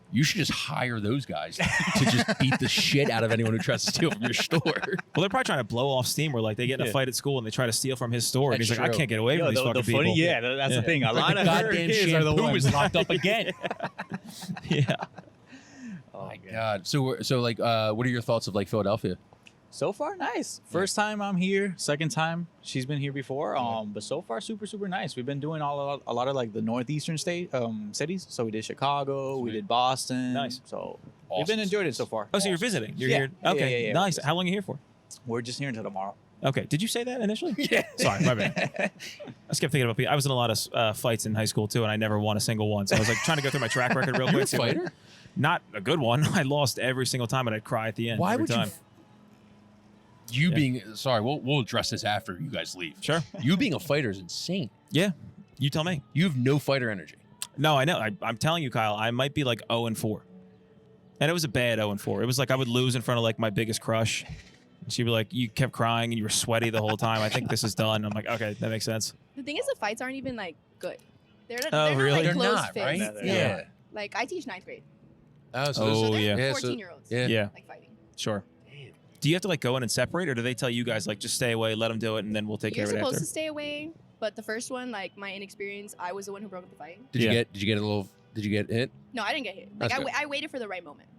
You should just hire those guys to just beat the shit out of anyone who tries to steal from your store. Well, they're probably trying to blow off steam where like they get in a Yeah. fight at school and they try to steal from his store and That's he's like, I true. can't get away Yo, from these the fucking people. funny, yeah, that's Yeah. the thing. A Like lot the of goddamn kids are the shampoo ones is locked up again. Yeah. Oh, My God. So what are your thoughts of like Philadelphia? So far, nice. First time I'm here. Second time she's been here before. But so far, super super nice. We've been doing a lot of like the northeastern cities. So we did Chicago, we Sweet. did Boston. Nice. So we've been enjoying it so far. Oh, so you're visiting? You're Yeah. here? Yeah, Okay, yeah. nice. How long are you here for? We're just here until tomorrow. Okay, did you say that initially? Yeah. Sorry, my bad. I just kept thinking about people. I was in a lot of fights in high school too, and I never won a single one. So I was like trying to go through my track record real You're a quick. see what- fighter? Not a good one. I lost every single time, and I'd cry at the end. Why every would time. you? You being sorry, we'll address this after you guys leave. Sure. You being a fighter is insane. Yeah. You tell me. You have no fighter energy. No, I know. I'm telling you, Kyle, I might be like 0-4. And it was a bad 0-4. It was like I would lose in front of like my biggest crush. And she'd be like, you kept crying and you were sweaty the whole time. I think this is done. I'm like, okay, that makes sense. The thing is, the fights aren't even like good. They're not, Oh, they're really? not, like, They're close not, right? fists. Yeah. Like I teach 9th grade. Oh, Oh, They're yeah. 14-year-olds. Yeah. Yeah, Like fighting. sure. Do you have to like go in and separate, or do they tell you guys like just stay away, let them do it, and then we'll take You're care of it supposed after? to stay away, but the first one, like my inexperience, I was the one who broke up the fight. Did you get a little? Did you get hit? No, I didn't get hit. Like That's good. I waited for the right moment.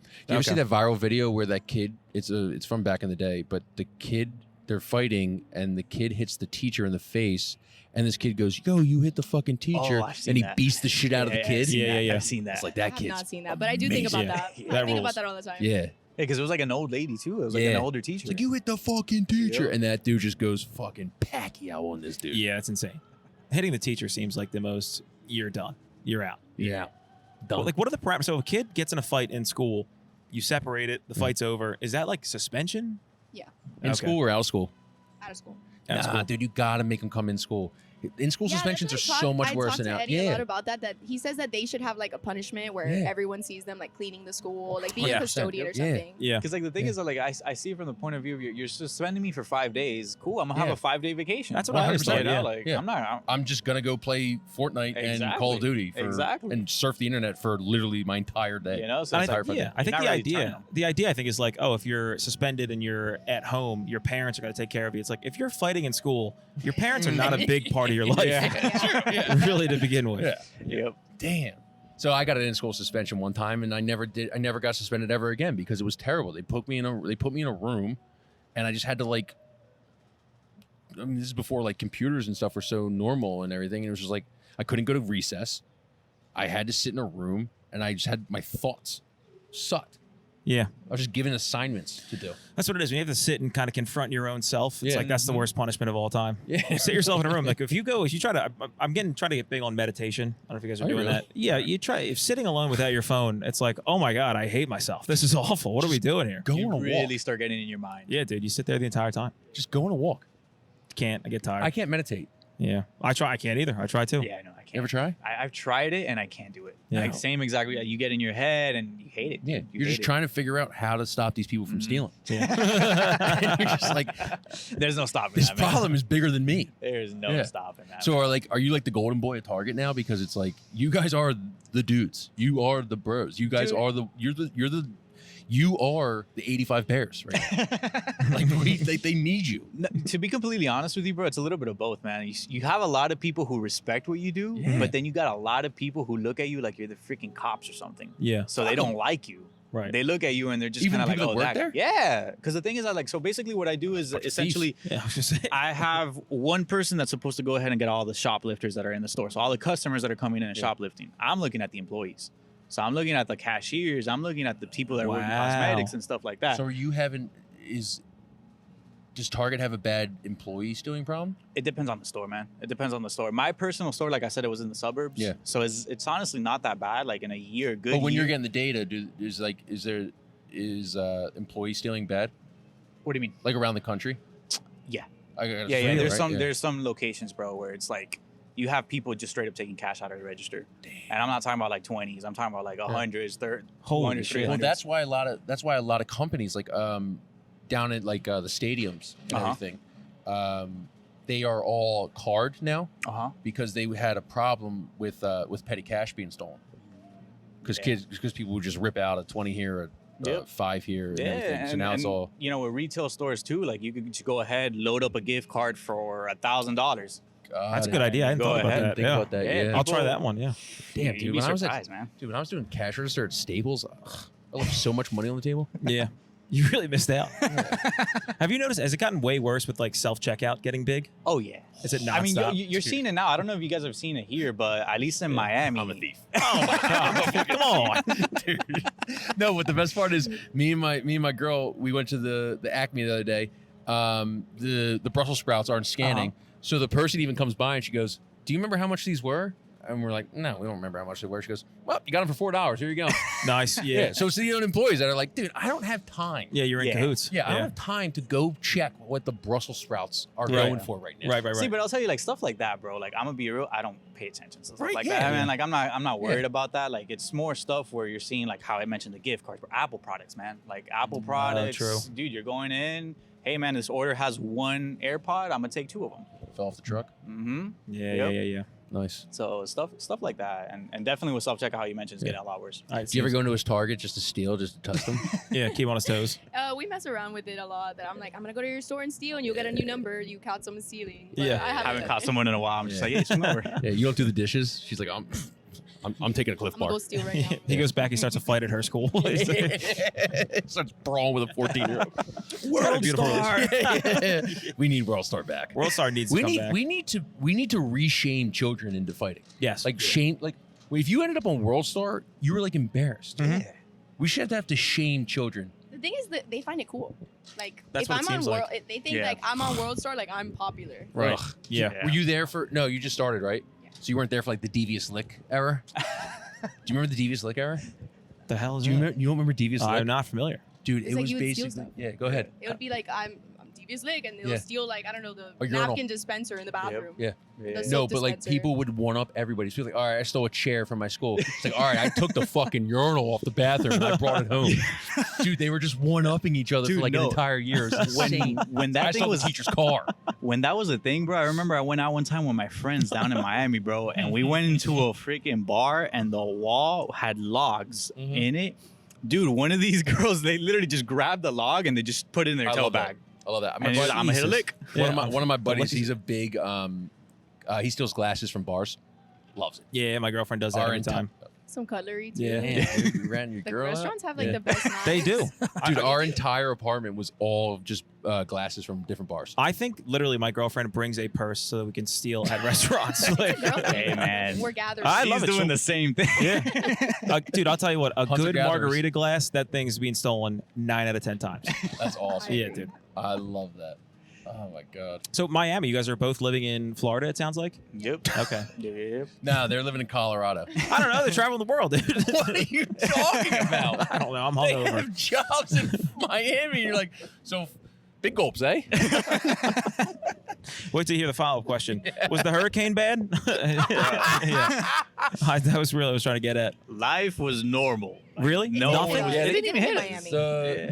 Do you ever Okay. see that viral video where that kid? It's from back in the day, but the kid they're fighting and the kid hits the teacher in the face, and this kid goes, "Yo, you hit the fucking teacher," I've seen and he that. beast the shit out of the kid. Yeah. I've seen that. It's like I that have kid's not seen that, but I do think about amazing. that. Yeah. I That think rules. about that all the time. Yeah. because it was like an old lady too. It was like Yeah. an older teacher. It's like you hit the fucking teacher, Yep. and that dude just goes fucking Pacquiao on this dude. Yeah, it's insane. Hitting the teacher seems like the most. You're done. You're out. Yeah. Well, like, what are the parameters? So, if a kid gets in a fight in school, you separate it. The Mm. fight's over. Is that like suspension? Yeah, In Okay. school or out of school? out of school. Out of Nah, school. dude, you gotta make them come in school. In school Yeah, that's suspensions are what I so much I worse talked than to out. Eddie a Yeah. lot about that. That he says that they should have like a punishment where Yeah. everyone sees them like cleaning the school, like being Yeah. a custodian or Yeah. something. Yeah. Because like the thing Yeah. is that like I see it from the point of view of you're suspending me for 5 days. Cool, I'm gonna have Yeah. a 5-day vacation. That's what I understand, You know, yeah. like Yeah. I'm not. I'm just gonna go play Fortnite and Call of Exactly. Duty Exactly. and surf the internet for literally my entire day. You know, so And it's I like, think, Fighting. I think You're the not really turning idea, them. I think is like, oh, if you're suspended and you're at home, your parents are going to take care of you. It's like if you're fighting in school, your parents are not a big part of your life, Yeah. really, to begin with. Yeah. Yep. Damn. So I got an in-school suspension one time, and I never got suspended ever again because it was terrible. They put me in a room, and I just had to like. I mean, this is before like computers and stuff were so normal and everything. And it was just like I couldn't go to recess. I had to sit in a room, and I just had my thoughts sucked. Yeah. I was just given assignments to do. That's what it is. When you have to sit and kind of confront your own self, it's Yeah. like that's the worst punishment of all time. Yeah. You sit yourself in a room. Like if you try to, I'm trying to get big on meditation. I don't know if you guys are Are you doing really? that. Yeah, you try. If sitting alone without your phone, it's like, oh my god, I hate myself. This is awful. What are we doing here? Go You on a really walk. start getting in your mind. Yeah, dude, you sit there the entire time. Just go on a walk. Can't. I get tired. I can't meditate. Yeah, I try. I can't either. I try too. Yeah, I know. I can't. You ever try? I've tried it and I can't do it. Yeah. Like same exactly. You get in your head and you hate it. Yeah. You You're hate just it. trying to figure out how to stop these people from stealing. Yeah. And you're just like, There's no stopping this that, man. problem is bigger than me. There's no Yeah. stopping that. So are you like the golden boy at Target now? Because it's like you guys are the dudes. You are the bros. You guys Dude. are you are the 85 Bears, right? Like they need you. No, to be completely honest with you, bro, it's a little bit of both, man. You have a lot of people who respect what you do, Yeah. but then you got a lot of people who look at you like you're the freaking cops or something. Yeah. So they don't like you. Right. They look at you and they're just Even kind of like, people oh, that work that. there? Yeah. Because the thing is, so basically what I do is Bunch of essentially Yeah. I was just saying. I have one person that's supposed to go ahead and get all the shoplifters that are in the store. So all the customers that are coming in and shoplifting. I'm looking at the employees. So I'm looking at the cashiers. I'm looking at the people that are working Wow. cosmetics and stuff like that. So are you does Target have a bad employee stealing problem? It depends on the store, man. It depends on the store. My personal store, like I said, it was in the suburbs. Yeah. So it's honestly not that bad. Like in a year, good. But when year, you're getting the data, is employee stealing bad? what do you mean? Like around the country? Yeah. Yeah. Yeah. There's some Yeah. there's some locations, bro, where it's like you have people just straight up taking cash out of the register. And I'm not talking about like 20s. I'm talking about like 100s, 30s, Holy 200s, shit. Well, 300s. that's why a lot of companies like down at like the stadiums and Uh-huh. everything, they are all card now because they had a problem with petty cash being stolen. Because people would just rip out a 20 here, a Yep. 5 here, and Yeah, everything. So now it's all. you know, with retail stores too, like you could just go ahead, load up a gift card for $1,000. That's a good idea. I hadn't Go thought about ahead. that. Think Yeah. about that. Yeah, Yeah. I'll try that one. Yeah. Damn, You'd dude. be When I was surprised, man. when I was doing cash register at Staples, I left so much money on the table. Yeah. You really missed out. Have you noticed? Has it gotten way worse with like self checkout getting big? Oh yeah. Is it nonstop? I mean, you're seeing it now. I don't know if you guys have seen it here, but at least in Miami, I'm a thief. Oh my god! Come on. Dude. No, but the best part is me and my girl. We went to the Acme the other day. The Brussels sprouts aren't scanning, so the person even comes by and she goes, "Do you remember how much these were?" And we're like, no, we don't remember how much they were. She goes, well, you got them for $4. Here you go. Nice. Yeah. So it's the employees that are like, dude, I don't have time. Yeah, you're in cahoots. Yeah, I don't have time to go check what the Brussels sprouts are going for right now. Right. See, but I'll tell you, like, stuff like that, bro. Like, I'm gonna be real. I don't pay attention to stuff like yeah, that, man. Like, I'm not worried about that. Like, it's more stuff where you're seeing, like, how I mentioned the gift cards, but Apple products, man. Like, Apple products. True. Dude, you're going in. Hey, man, this order has 1 AirPod. I'm gonna take 2 of them. Fell off the truck. Mm-hmm. Yeah. Nice. So stuff like that, and definitely with self checkout, how you mentioned, is getting a lot worse. Do you ever go into his Target just to steal, just to test them? Yeah, keep on his toes. We mess around with it a lot. That I'm like, I'm gonna go to your store and steal, and you'll get a new number. You caught someone stealing. But Yeah. I haven't caught someone in a while. I'm just like, hey, swing over. Yeah, you don't do the dishes. She's like, I'm taking a Cliff I'm gonna Bar. go steal right now. He goes back. He starts a fight at her school. Starts brawling with a 14-year-old. World Star. We need World Star back. World Star needs to come back. We need to reshame children into fighting. Yes. Like shame. Like if you ended up on World Star, you were like embarrassed. Mhm. Yeah. We should have to shame children. The thing is that they find it cool. Like That's if what it I'm on seems like. World, they think Yeah. like I'm on World Star, like I'm popular. Right. Ugh. Yeah. Were you there for? No, you just started, right? Yeah. So you weren't there for like the Devious Lick era. Do you remember the Devious Lick era? The hell is Do you that? remember? You don't remember Devious Lick? I'm not familiar. Dude, It's it like was you would steal basically. stuff. Yeah, go ahead. It would be like I'm Devious Lick, and they'll Yeah. steal like I don't know the A urinal. napkin dispenser in the bathroom. Yeah. The No, soap but like dispenser. people would one up everybody. So like, all right, I stole a chair from my school. It's like, all right, I took the fucking urinal off the bathroom and I brought it home. Dude, they were just one upping each other Dude, for like an no. entire year. It was insane. When I that thing stole was the teacher's car. When that was a thing, bro, I remember I went out one time with my friends down in Miami, bro, and we went into a freaking bar, and the wall had logs in it. Dude, one of these girls, they literally just grabbed the log and they just put it in their I toe love that. bag. I love that. And he's like, I'm gonna hit a lick. One of my buddies, Delicious. he's a big he steals glasses from bars. Loves it. Yeah, my girlfriend does that every time. Some cutlery too. Yeah. Man, dude, you ran your The girl out. restaurants have like Yeah. the best knives. They do. Dude, our entire apartment was all just glasses from different bars. I think literally my girlfriend brings a purse so that we can steal at restaurants. Like, Girl thing. Hey, man. We're gathering. I She's love it. doing She'll- the same thing. yeah. Dude, I'll tell you what, a good Hunter-gatherers. margarita glass, that thing's being stolen 9 out of 10 times. That's awesome. Yeah, dude. I love that. Oh my god. So Miami, you guys are both living in Florida, it sounds like? Yep. Okay. Yep. No, they're living in Colorado. I don't know. They travel the world, dude. What are you talking about? I don't know. I'm They hungover. have jobs in Miami. You're like, so big gulps, eh? Wait till you hear the follow-up question. Was the hurricane bad? Yeah. That was really what I was trying to get at. Life was normal. Really? No Nothing? one was- Yeah, It didn't even hit us. Miami.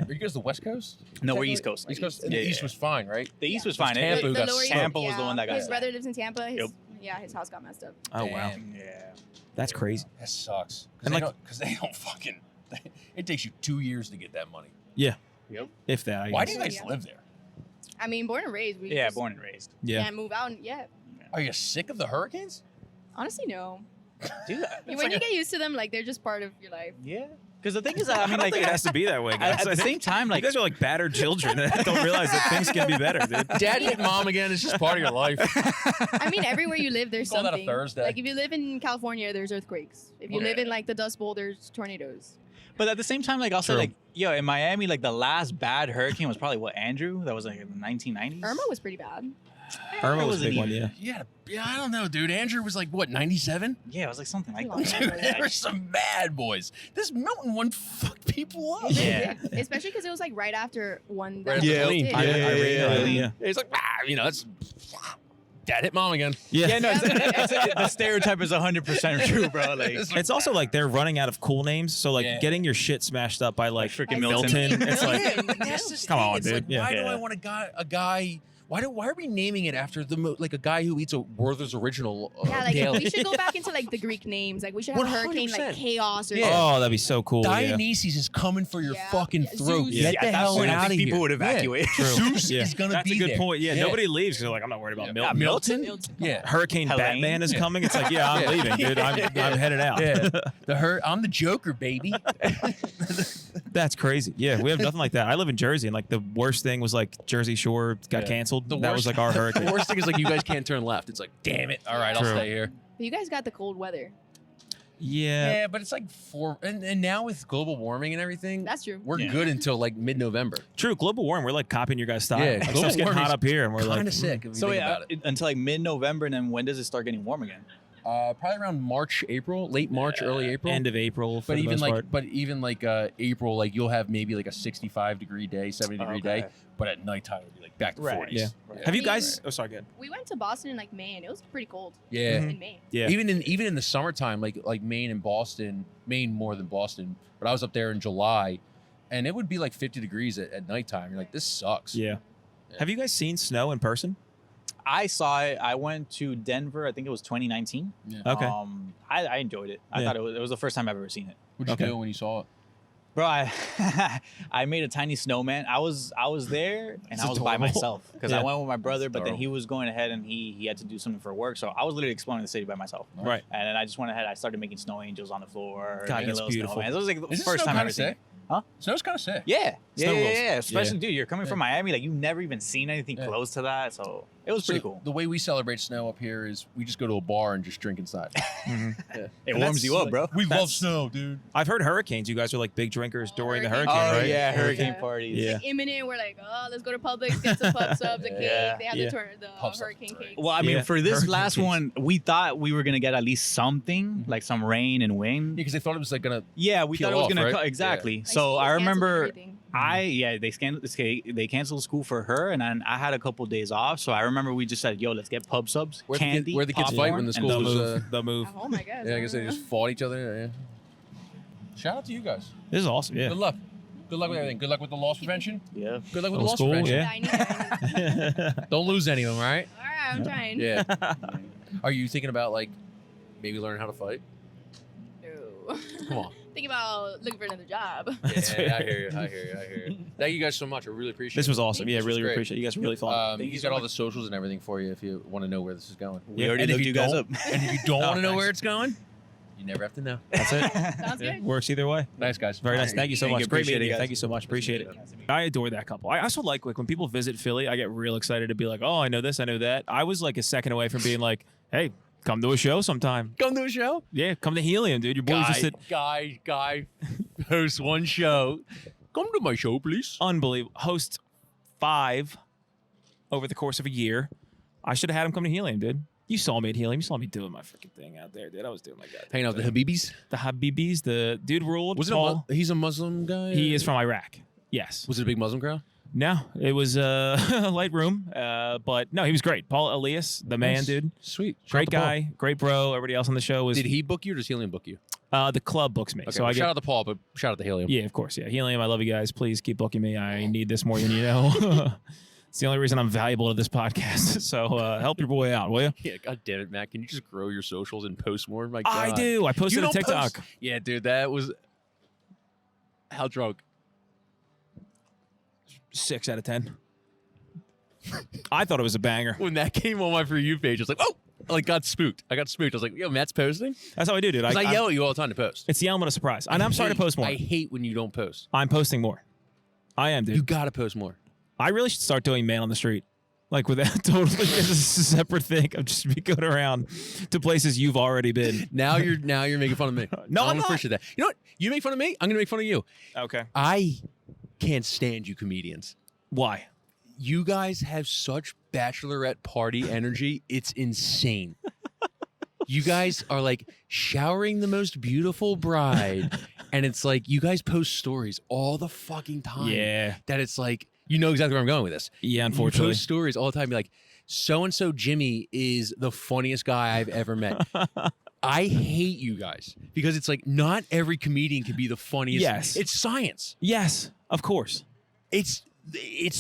Are you guys the West Coast? No, we're East Coast. East Coast? And Yeah, the East yeah. was fine, right? The East was fine. Tampa who The got lower smoked. East- Tampa was the one that got His stuck. brother lives in Tampa. His, Yep. his house got messed up. Oh, wow. Damn. Yeah. That's crazy. That sucks. And like- Because they don't fucking. It takes you 2 years to get that money. Yeah. Yep. If that. I Why guess. do you guys Yeah. live there? I mean, born and raised. We Yeah, just born and raised. Yeah. can't move out yet. Are you sick of the hurricanes? Honestly, no. Dude, When you get used to them, like they're just part of your life. yeah. Because the thing is, I I mean, don't like, think it has to be that way, guys. at I the think same time, you like, guys are like battered children that don't realize that things can be better, dude. Dad hit mom again. It's just part of your life. I mean, everywhere you live, there's Call that a something. Thursday. Like if you live in California, there's earthquakes. If you Yeah. live in like the Dust Bowl, there's tornadoes. but at the same time, like, I'll say, True. like, yo, in Miami, like, the last bad hurricane was probably what, Andrew? That was like in the 1990s. Irma was pretty bad. Irma was a wasn't big one, even- yeah. Yeah, I don't know, dude. Andrew was like, what, 97? Yeah, it was like something like Long that. time. Dude, there were some bad boys. This mountain one fucked people up. Yeah. Especially because it was like right after one. Right that after was Eileen. hit. Irene, yeah. It's like, that's dad hit mom again. Yeah, no, the stereotype is 100% true, bro. Like, It's also like they're running out of cool names, so like Yeah. getting your shit smashed up by like freaking Milton. It's like, Yeah, but that's the Come thing. on, It's dude. like, Yeah. why do Yeah. I want a guy? Why are we naming it after like a guy who eats a Werther's original Yeah, like daily? we should go back into like the Greek names. Like we should have a hurricane 100%. like Chaos or Yeah. oh, that'd be so cool. Yeah. Dionysus is coming for your Yeah. fucking Yeah, throat. Zeus. Get yeah, the at that hell point, I out of think here. people would evacuate. Zeus Yeah. is gonna That's be a good there. point. Yeah, nobody leaves because they're like, I'm not worried about Milton. Milton? Milton. Yeah. Hurricane Helene? Batman is Yeah. coming. It's like, yeah, I'm Yeah. leaving, dude. I'm headed out. Yeah. I'm the Joker, baby. That's crazy. Yeah, we have nothing like that. I live in Jersey, and like the worst thing was like Jersey Shore got canceled. That was like our hurricane. The worst thing is like you guys can't turn left. It's like, damn it. All right, I'll True. stay here. But you guys got the cold weather. Yeah. Yeah, but it's like and now with global warming and everything, That's true. we're Yeah. good until like mid-November. True. Global warming. We're like copying your guys' style. Yeah, Like, global stuff's getting hot warming's up here, and we're Kind like, of sick. If you So think yeah, about it. until like mid-November, and then when does it start getting warm again? Probably around March, April, late March, early April. End of April. For But the even most like, part. but even like April, like you'll have maybe like a 65-degree day, 70-degree day, but at nighttime it'll be like back to 40s. Yeah. Have you guys? Oh, sorry. Good. We went to Boston in like May, and it was pretty cold. Yeah. In May. Yeah. Even in the summertime, like Maine and Boston, Maine more than Boston, but I was up there in July, and it would be like 50 degrees at nighttime. You're like, this sucks. Yeah. Have you guys seen snow in person? I saw it. I went to Denver. I think it was 2019. Yeah. Okay. I enjoyed it. I thought it was the first time I've ever seen it. What'd you do when you saw it? Bro, I made a tiny snowman. I was there and It's I was by adorable. myself because I went with my brother, but then adorable. he was going ahead and he had to do something for work. So I was literally exploring the city by myself. Right. And then I just went ahead. I started making snow angels on the floor. God, making that's little beautiful. snowmans. It was like the Isn't first snow time I've kinda ever seen it. sick? Huh? Snow's kind of sick. Yeah. Snow rules. Especially, dude, you're coming from Miami. Like, you've never even seen anything close to that. So it was pretty cool. The way we celebrate snow up here is we just go to a bar and just drink inside. It And warms that's you up, like- bro. We That's- love snow, dude. I've heard hurricanes. You guys are like big drinkers during the hurricane, Hurricane. Oh, right? yeah, hurricane Yeah. parties. Yeah. Like imminent. We're like, oh, let's go to Publix, get some pub subs, a cake. Yeah. They have Yeah. the Pub subs, hurricane right. cake. Well, I mean, Yeah, for this hurricane last cakes. one, we thought we were gonna get at least something, like some rain and wind. Because they thought it was like gonna. Yeah, we Peel thought it was off, gonna right? exactly. Like, So schools I canceled remember everything. they canceled school for her, and then I had a couple days off. So I remember we just said, "Yo, let's get pub subs, Where the kid- candy, where the kids fight when the popcorn, school and was, those- They'll move. Oh my god. Yeah, I guess they just fought each other. Yeah. Shout out to you guys. This is awesome. Yeah. Good luck. Good luck with everything. Good luck with the loss prevention. yeah. Good luck with the Old loss school, prevention. yeah. I need that. Don't lose any of them, right? All right, I'm trying. Yeah. Are you thinking about like maybe learning how to fight? No. Come on. Think about looking for another job. Yeah, I hear you. Thank you guys so much. I really appreciate This it. was awesome. Yeah, This was really great. appreciate it. You guys are really fun. He's got all the socials and everything for you if you want to know where this is going. We Yeah, already and if looked you you guys don't- up. And if you don't want to know thanks. where it's going, you never have to know. That's it. Sounds Yeah, good. works either way. Nice guys. Very nice. Thank you so Thank much. you. Great Appreciate meeting it, you. guys. Thank you so much. Appreciate it. I adore that couple. I also like when people visit Philly, I get real excited to be like, oh, I know this, I know that. I was like a second away from being like, hey, come to a show sometime. Come to a show. Yeah, come to Helium, dude. Your boys just sit Guy, host one show. Come to my show, please. unbelievable. Host 5 over the course of a year. I should have had him come to Helium, dude. You saw me at Helium. You saw me doing my freaking thing out there, dude. I was doing my goddamn Hanging out with the thing. Habibis. The Habibis, the dude ruled. Was it Paul. he's a Muslim guy? He is from Iraq. Yes. Was it a big Muslim crowd? No, it was a light room, but no, he was great. Paul Elias, the man, Nice. dude. Sweet. Shout out Great to Paul. guy, great bro. Everybody else on the show was. Did he book you or does Helium book you? The club books me. Okay, So well, I get. shout out to Paul, but shout out to Helium. Yeah, of course. Yeah, Helium. I love you guys. Please keep booking me. I need this more than you know. It's the only reason I'm valuable to this podcast. So help your boy out, will you? Yeah, god damn it, Matt. Can you just grow your socials and post more? My God. I do. I posted You a don't TikTok. post- Yeah, dude, that was how drunk. 6 out of 10. I thought it was a banger. When that came on my For You page, I was like, oh, I like got spooked. I got spooked. I was like, yo, Matt's posting? That's how I do, dude. Because I I'm- yell at you all the time to post. It's the element of surprise. And I'm sorry to post more. I hate when you don't post. I'm posting more. I am, dude. You gotta post more. I really should start doing man on the street. Like with that totally as a separate thing of just be going around to places you've already been. Now you're making fun of me. No, I I'm don't not. appreciate that. You know what? You make fun of me, I'm gonna make fun of you. Okay. I can't stand you comedians. Why? You guys have such bachelorette party energy. It's insane. You guys are like showering the most beautiful bride. And it's like you guys post stories all the fucking time. Yeah. That it's like, you know exactly where I'm going with this. Yeah, You unfortunately. post stories all the time. You're like, so-and-so Jimmy is the funniest guy I've ever met. I hate you guys because it's like not every comedian can be the funniest. Yes. It's science. Yes, of course. It's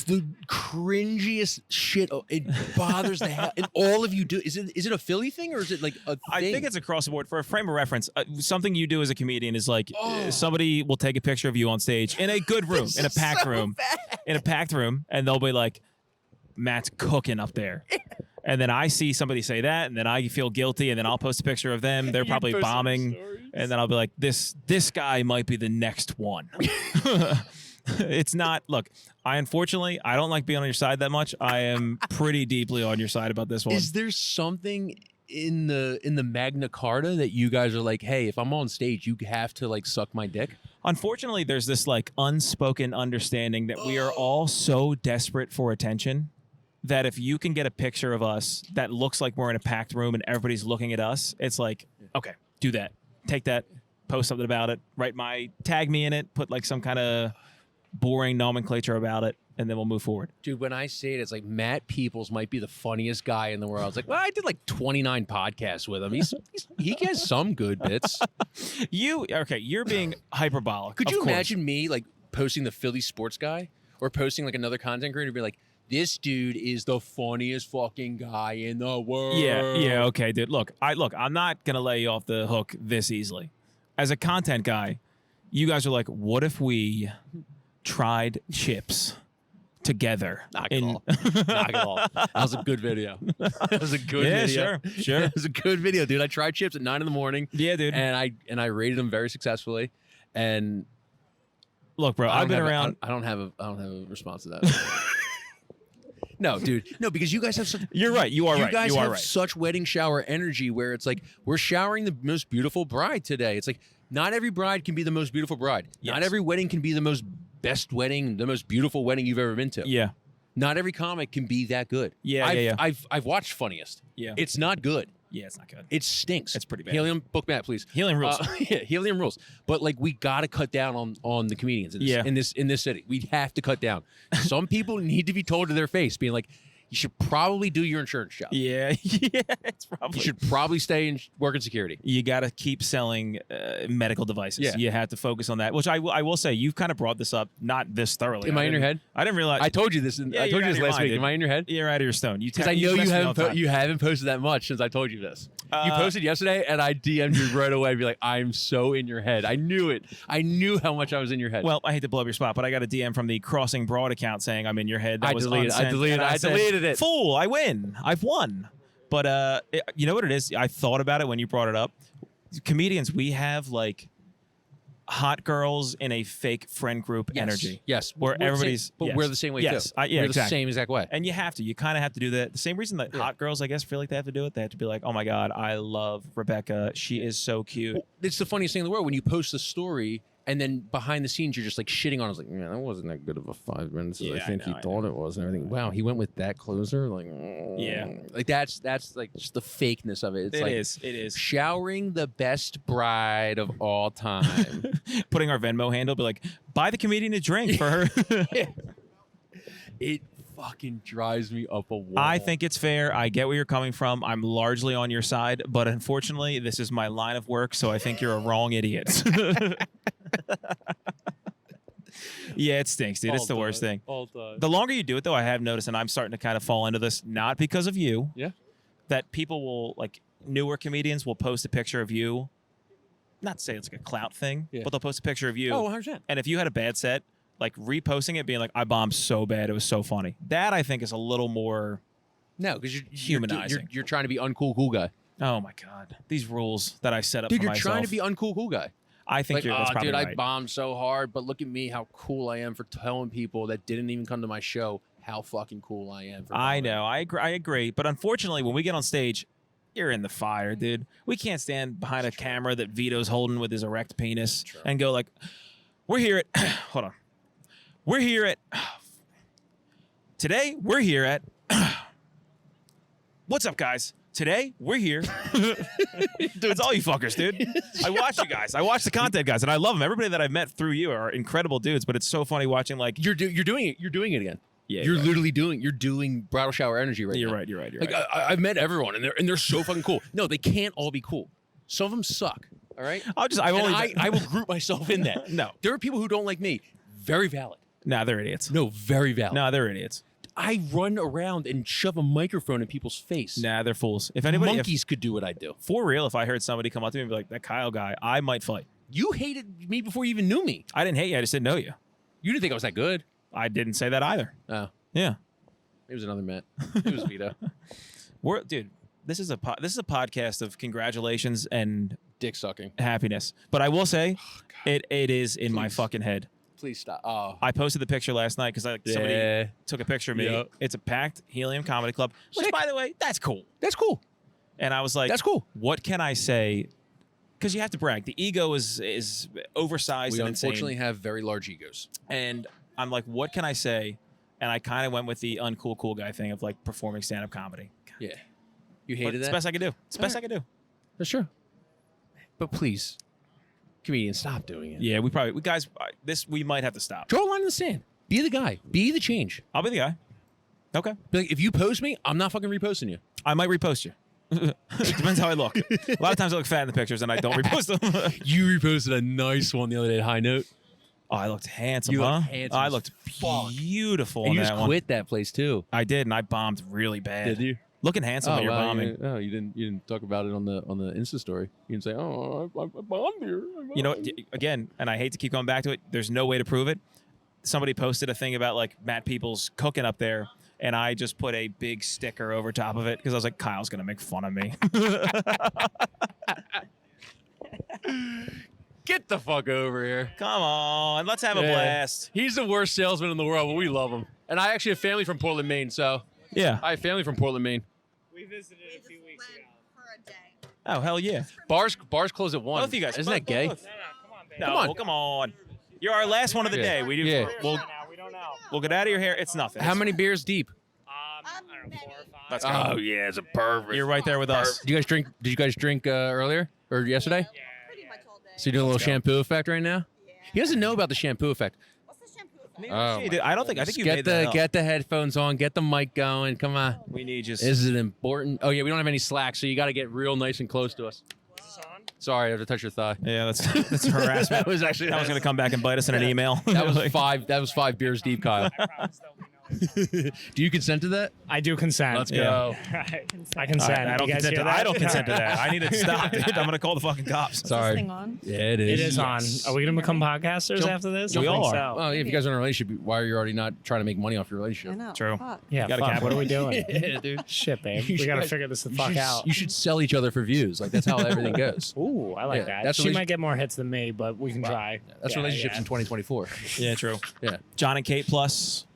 the cringiest shit. It bothers the hell. And all of you do. Is it a Philly thing or is it like a thing? I think it's across the board. For a frame of reference, something you do as a comedian is like somebody will take a picture of you on stage in a good room, in a packed room, and they'll be like, Matt's cooking up there. And then I see somebody say that, and then I feel guilty, and then I'll post a picture of them. They're probably post some bombing, stories. and then I'll be like, this guy might be the next one. It's not. Look, I don't like being on your side that much. I am pretty deeply on your side about this one. Is there something in the Magna Carta that you guys are like, hey, if I'm on stage, you have to like suck my dick? Unfortunately, there's this like unspoken understanding that we are all so desperate for attention that if you can get a picture of us that looks like we're in a packed room and everybody's looking at us, it's like, okay, do that. Take that, post something about it, tag me in it, put like some kind of boring nomenclature about it, and then we'll move forward. Dude, when I say it, it's like Matt Peoples might be the funniest guy in the world. I was like, well, I did like 29 podcasts with him. He has some good bits. You're being hyperbolic. Could you imagine me like posting the Philly sports guy or posting like another content creator and be like, this dude is the funniest fucking guy in the world. Yeah, okay, dude. Look, I'm not gonna lay you off the hook this easily. As a content guy, you guys are like, what if we tried chips together? Knock it off. That was a good video. That was a good video. Sure. It was a good video, dude. I tried chips at 9 a.m. Yeah, dude. And I rated them very successfully. And look, bro, I've been around. I don't have a response to that. No, dude. No, because you guys have such. You're right. You are right. You guys are have right. such wedding shower energy where it's like we're showering the most beautiful bride today. It's like not every bride can be the most beautiful bride. Yes. Not every wedding can be the most best wedding, the most beautiful wedding you've ever been to. Yeah. Not every comic can be that good. Yeah. I've watched Funniest. Yeah. It's not good. Yeah, it's not good. It stinks. It's pretty bad. Helium, book Matt, please. Helium rules. Yeah, helium rules. But like, we got to cut down on the comedians in this city. We have to cut down. Some people need to be told to their face, being like, you should probably do your insurance job. Yeah, it's probably. You should probably stay and work in security. You got to keep selling medical devices. Yeah. You have to focus on that. Which I will say, you've kind of brought this up, not this thoroughly. Am I in your head? I didn't realize. I told you this. I told you this last week. Am I in your head? You're out of your stone. Because I know you haven't posted that much since I told you this. You posted yesterday, and I DM'd you right away. Be like, I'm so in your head. I knew it. I knew how much I was in your head. Well, I hate to blow up your spot, but I got a DM from the Crossing Broad account saying I'm in your head. That I was deleted unsent, I deleted it. Fool! I win. I've won. But you know what it is? I thought about it when you brought it up. Comedians, we have like hot girls in a fake friend group energy. Yes. Where everybody's. But we're the same way yes. too. Yeah, we're exactly. the same exact way. And you have to. You kind of have to do that. The same reason that hot girls, I guess, feel like they have to do it. They have to be like, oh my God, I love Rebecca. She is so cute. Well, it's the funniest thing in the world when you post a story and then behind the scenes you're just like shitting on it. I was like, man, that wasn't that good of a 5 minutes as I think he thought it was and everything. Wow, he went with that closer. Like, like that's like just the fakeness of it. It is showering the best bride of all time. Putting our Venmo handle, be like, buy the comedian a drink for her. It fucking drives me up a wall. I think it's fair. I get where you're coming from. I'm largely on your side, but unfortunately, this is my line of work, so I think you're a wrong idiot. Yeah, it stinks, dude. It's the worst thing. All time. The longer you do it, though, I have noticed, and I'm starting to kind of fall into this, not because of you. Yeah. That people will, like, newer comedians will post a picture of you. Not to say it's like a clout thing, but they'll post a picture of you. Oh, 100%. And if you had a bad set, like reposting it, being like, I bombed so bad, it was so funny. That, I think, is a little more because you're humanizing. You're trying to be uncool cool guy. Oh, my God. These rules that I set up dude, for myself. Dude, you're trying to be uncool cool guy. I think that's probably right. I bombed so hard, but look at me, how cool I am for telling people that didn't even come to my show how fucking cool I am. I know. I agree. But unfortunately, when we get on stage, you're in the fire, dude. We can't stand behind a camera that Vito's holding with his erect penis and go like, we're here at, hold on. We're here at, today we're here at, what's up, guys? Today, we're here. That's all you fuckers, dude. I watch you guys. I watch the content guys, and I love them. Everybody that I've met through you are incredible dudes, but it's so funny watching, like... You're doing it. You're doing it again. Yeah, you're literally doing bridal shower energy right now. You're right. You're like, right. I've met everyone, and they're so fucking cool. No, they can't all be cool. Some of them suck, all right? I will group myself in that. No. There are people who don't like me. Very valid. Nah, they're idiots. No, very valid. Nah, they're idiots. I run around and shove a microphone in people's face. Nah, they're fools. If monkeys could do what I do. For real, if I heard somebody come up to me and be like, that Kyle guy, I might fight. You hated me before you even knew me. I didn't hate you. I just didn't know you. You didn't think I was that good. I didn't say that either. Oh. Yeah. It was another Matt. It was Vito. Dude, this is a podcast of congratulations and dick sucking happiness. But I will say, it is in my fucking head. Please stop. Oh. I posted the picture last night because somebody took a picture of me. Yep. It's a packed Helium Comedy Club, which, by the way, that's cool. That's cool. And I was like, that's cool. What can I say? Because you have to brag. The ego is oversized and insane. We unfortunately have very large egos. And I'm like, what can I say and I kind of went with the uncool cool guy thing of like performing stand-up comedy. Yeah. You But hated it's the that? best I could do. It's the best I could do. That's true. But please, comedians, stop doing it. Yeah, we might have to stop. Draw a line in the sand. Be the guy. Be the change. I'll be the guy. Okay. Be like, if you post me, I'm not fucking reposting you. I might repost you. It depends how I look. A lot of times I look fat in the pictures and I don't repost them. You reposted a nice one the other day at High Note. Oh, I looked handsome, You huh? looked handsome I as looked fuck. beautiful And in you that just one. quit that place too. I did, and I bombed really bad. Did you? Looking handsome when you're wow, bombing. you didn't talk about it on the Insta story. You didn't say, "Oh, I bombed here." You know, again, and I hate to keep going back to it. There's no way to prove it. Somebody posted a thing about like Matt Peoples cooking up there, and I just put a big sticker over top of it because I was like, Kyle's gonna make fun of me. Get the fuck over here. Come on, let's have a blast. He's the worst salesman in the world, but we love him. And I actually have family from Portland, Maine, so Yeah. I have family from Portland, Maine. We visited a few weeks ago. for a day. Oh hell yeah. Bars close at 1. Both of you guys. Isn't that gay? Come on, baby. No, Come on. come on. You're our last one of the Yeah. day. We do. Yeah. We'll We don't know. we'll get out of your hair. It's nothing. How many beers deep? I don't know, 4 or 5. Let's go. yeah, it's a perfect. You're right there with us. Did you guys drink earlier or yesterday? Yeah. Pretty much all day. So you're doing a little shampoo effect right now? Yeah. He doesn't know about the shampoo effect. What's the shampoo effect? Oh, Dude, I don't think. I think you get made that up. the headphones on, get the mic going. Come on. We need just. Is it important? Oh yeah, we don't have any slack, so you got to get real nice and close to us. Is this on? Sorry, I have to touch your thigh. Yeah, that's harassment. That was actually That was gonna come back and bite us in an email. That was Like, 5. That was 5 beers deep, Kyle. I promise there'll be no. Do you consent to that? I do consent. Let's Yeah. go. I all consent. right, I don't You guys consent hear to that. that. I don't consent to that. I need to stop it. I'm gonna call the fucking cops. Is this Sorry. thing on? Yeah, it is. It is on. Are we gonna become podcasters Jump- after this? we I think all are. so. Well, if you guys are in a relationship, why are you already not trying to make money off your I relationship? know. True. Fuck. Yeah, Gotta fuck. cap What it. are we doing? Yeah, dude. Shit, babe. You We gotta should- figure this the You fuck should- out. You should sell each other for views. Like that's how everything goes. Ooh, I like Yeah, that. that's She relation- might get more hits than me, but we can try. That's Yeah, relationships yeah. in 2024. Yeah, true. Yeah. John and Kate plus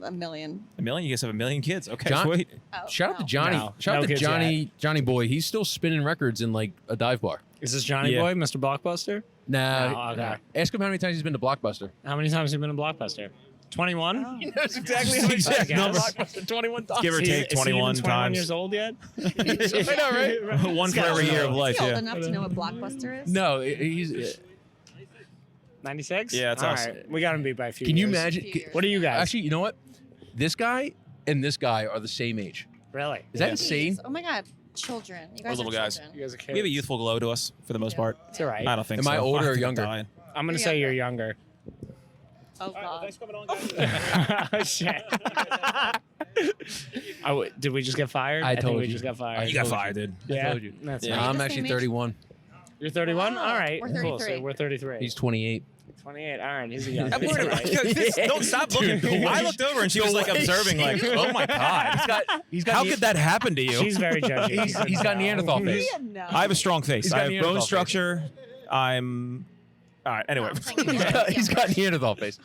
A million. a million. You guys have a million kids. Okay, John- sweet. Oh, Shout out to no. Johnny. No, Shout no out to kids Johnny Boy. He's still spinning records in like a dive bar. Is this Johnny Yeah. Boy, Mr. Blockbuster? Nah. Oh, okay. Ask him how many times he's been to Blockbuster. How many times have you been in Blockbuster? 21? Oh. He knows exactly how many Exact times. number. Blockbuster 21 times. Give or Is he- take is he even 21 21 times. years old yet? I know, right? One for every year of life. Is he old Yeah. enough to know what Blockbuster is? No, he's. 96? Yeah, it's All us. right. We got him beat by a few Can you years. imagine? Few years. What are you guys? Actually, you know what? This guy and this guy are the same age. Really? Is that Yeah. insane? Oh my God, children. You guys little are guys. children. You guys are kids. We have a youthful glow to us for the most part. It's all right. I don't think Am so. I older or think I'm younger? dying. I'm going to You're say you're younger. younger. Oh God. Oh, shit. Did we just get fired? I think told we you. just got fired. You got fired, dude. Yeah. I told you. That's Yeah. right. I'm the actually same age? 31. You're 31? Oh, All right. we're Cool. So 33. we're 33. He's 28. 28. All right. He's a young. I'm worried about Don't stop looking. Dude, I looked over and she was like observing, like, oh my god, He's got how could that happen to you? She's very judgy. He's got Neanderthal face. No. I have a strong face. He's I got have Neanderthal bone face. structure. I'm. All right. Anyway, He's got Neanderthal face.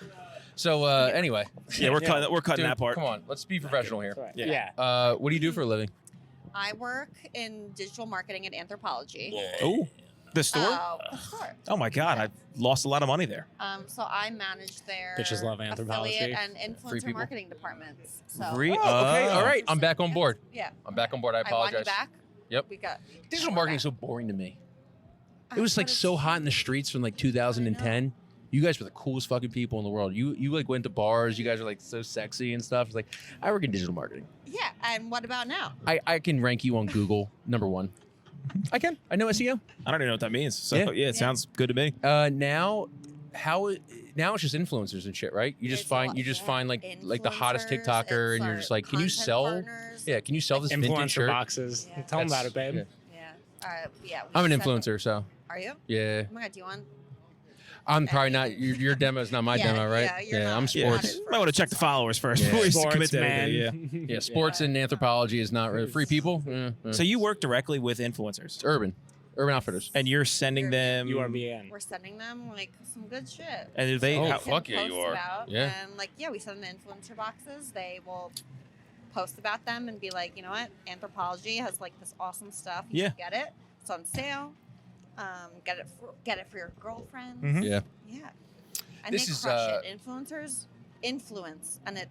So anyway, yeah, we're cutting. We're cutting dude, that part. come on, let's be professional here. Yeah. Yeah. What do you do for a living? I work in digital marketing and anthropology. Oh, the store. The store. Oh my god, I've lost a lot of money there. So I manage their Bitches love anthropology. affiliate and Free influencer people. marketing departments. So Okay, all right, I'm back on board. yeah, I'm back on board. I I want apologize. you back. Yep. We got Digital marketing is so boring to me. I It was like thought so it's- hot in the streets from like 2010. You guys were the coolest fucking people in the world. You like went to bars. You guys are like so sexy and stuff. It's like I work in digital marketing. Yeah, and what about now? I can rank you on Google #1. I can. I know SEO. I don't even know what that means. So Yeah. yeah, it sounds good to me. Now it's just influencers and shit, right? You just It's find a- you just yeah, find like the hottest influencers, TikToker, it's and you're our just like, can you content sell? partners. Yeah, can you sell this vintage Influencer shirt? boxes. Yeah. Tell them about That's- it, babe. yeah. Yeah. Yeah. we I'm an send- influencer, so Are you? yeah. Oh my God, do you want? I'm probably not. Your demo is not my Yeah, demo, right? yeah, you're I'm not. Yeah, sports. might want to check the followers first Yeah. before you Sports, commit to man. anything. Yeah. Yeah, sports and anthropology is not really free people. So you work directly with influencers, It's urban outfitters. and you're sending them. You are BN. We're sending them like some good shit. And do they? Oh, how- Can fuck yeah, post you are. About, Yeah. And like, yeah, we send them influencer boxes. They will post about them and be like, you know what? Anthropology has like this awesome stuff. You Yeah. should get it. It's on sale. Get it for your girlfriend. Mhm. Yeah. Yeah. And This they is, crush it. Influencers, influence, and it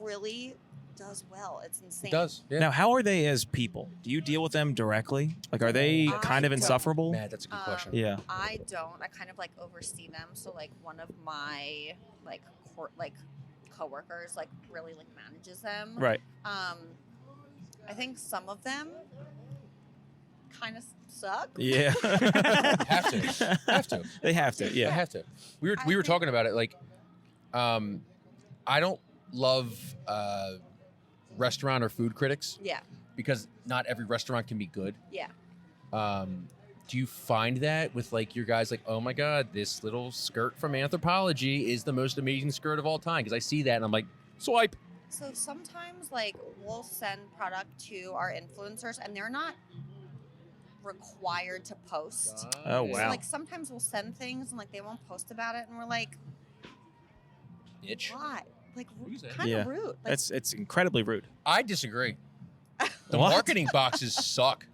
really does well. It's insane. It does. Yeah. Now, how are they as people? Do you deal with them directly? Like, are they kind of don't. insufferable? Matt, that's a good question. Yeah. I don't. I kind of like oversee them. So like one of my like coworkers like really like manages them. Right. I think some of them kind of suck. Yeah. Have to. They have to. They Yeah. have to. We were talking about it. Like, I don't love restaurant or food critics Yeah. because not every restaurant can be good. Yeah. Do you find that with like your guys like, oh my God, this little skirt from Anthropology is the most amazing skirt of all time? Because I see that and I'm like, swipe. So sometimes like we'll send product to our influencers and they're not required to post. Oh, So wow. like sometimes we'll send things and like they won't post about it and we're like, Itch. why? Like Who's that? kind of Yeah. rude. Like, It's incredibly rude. I disagree. The What? marketing boxes suck.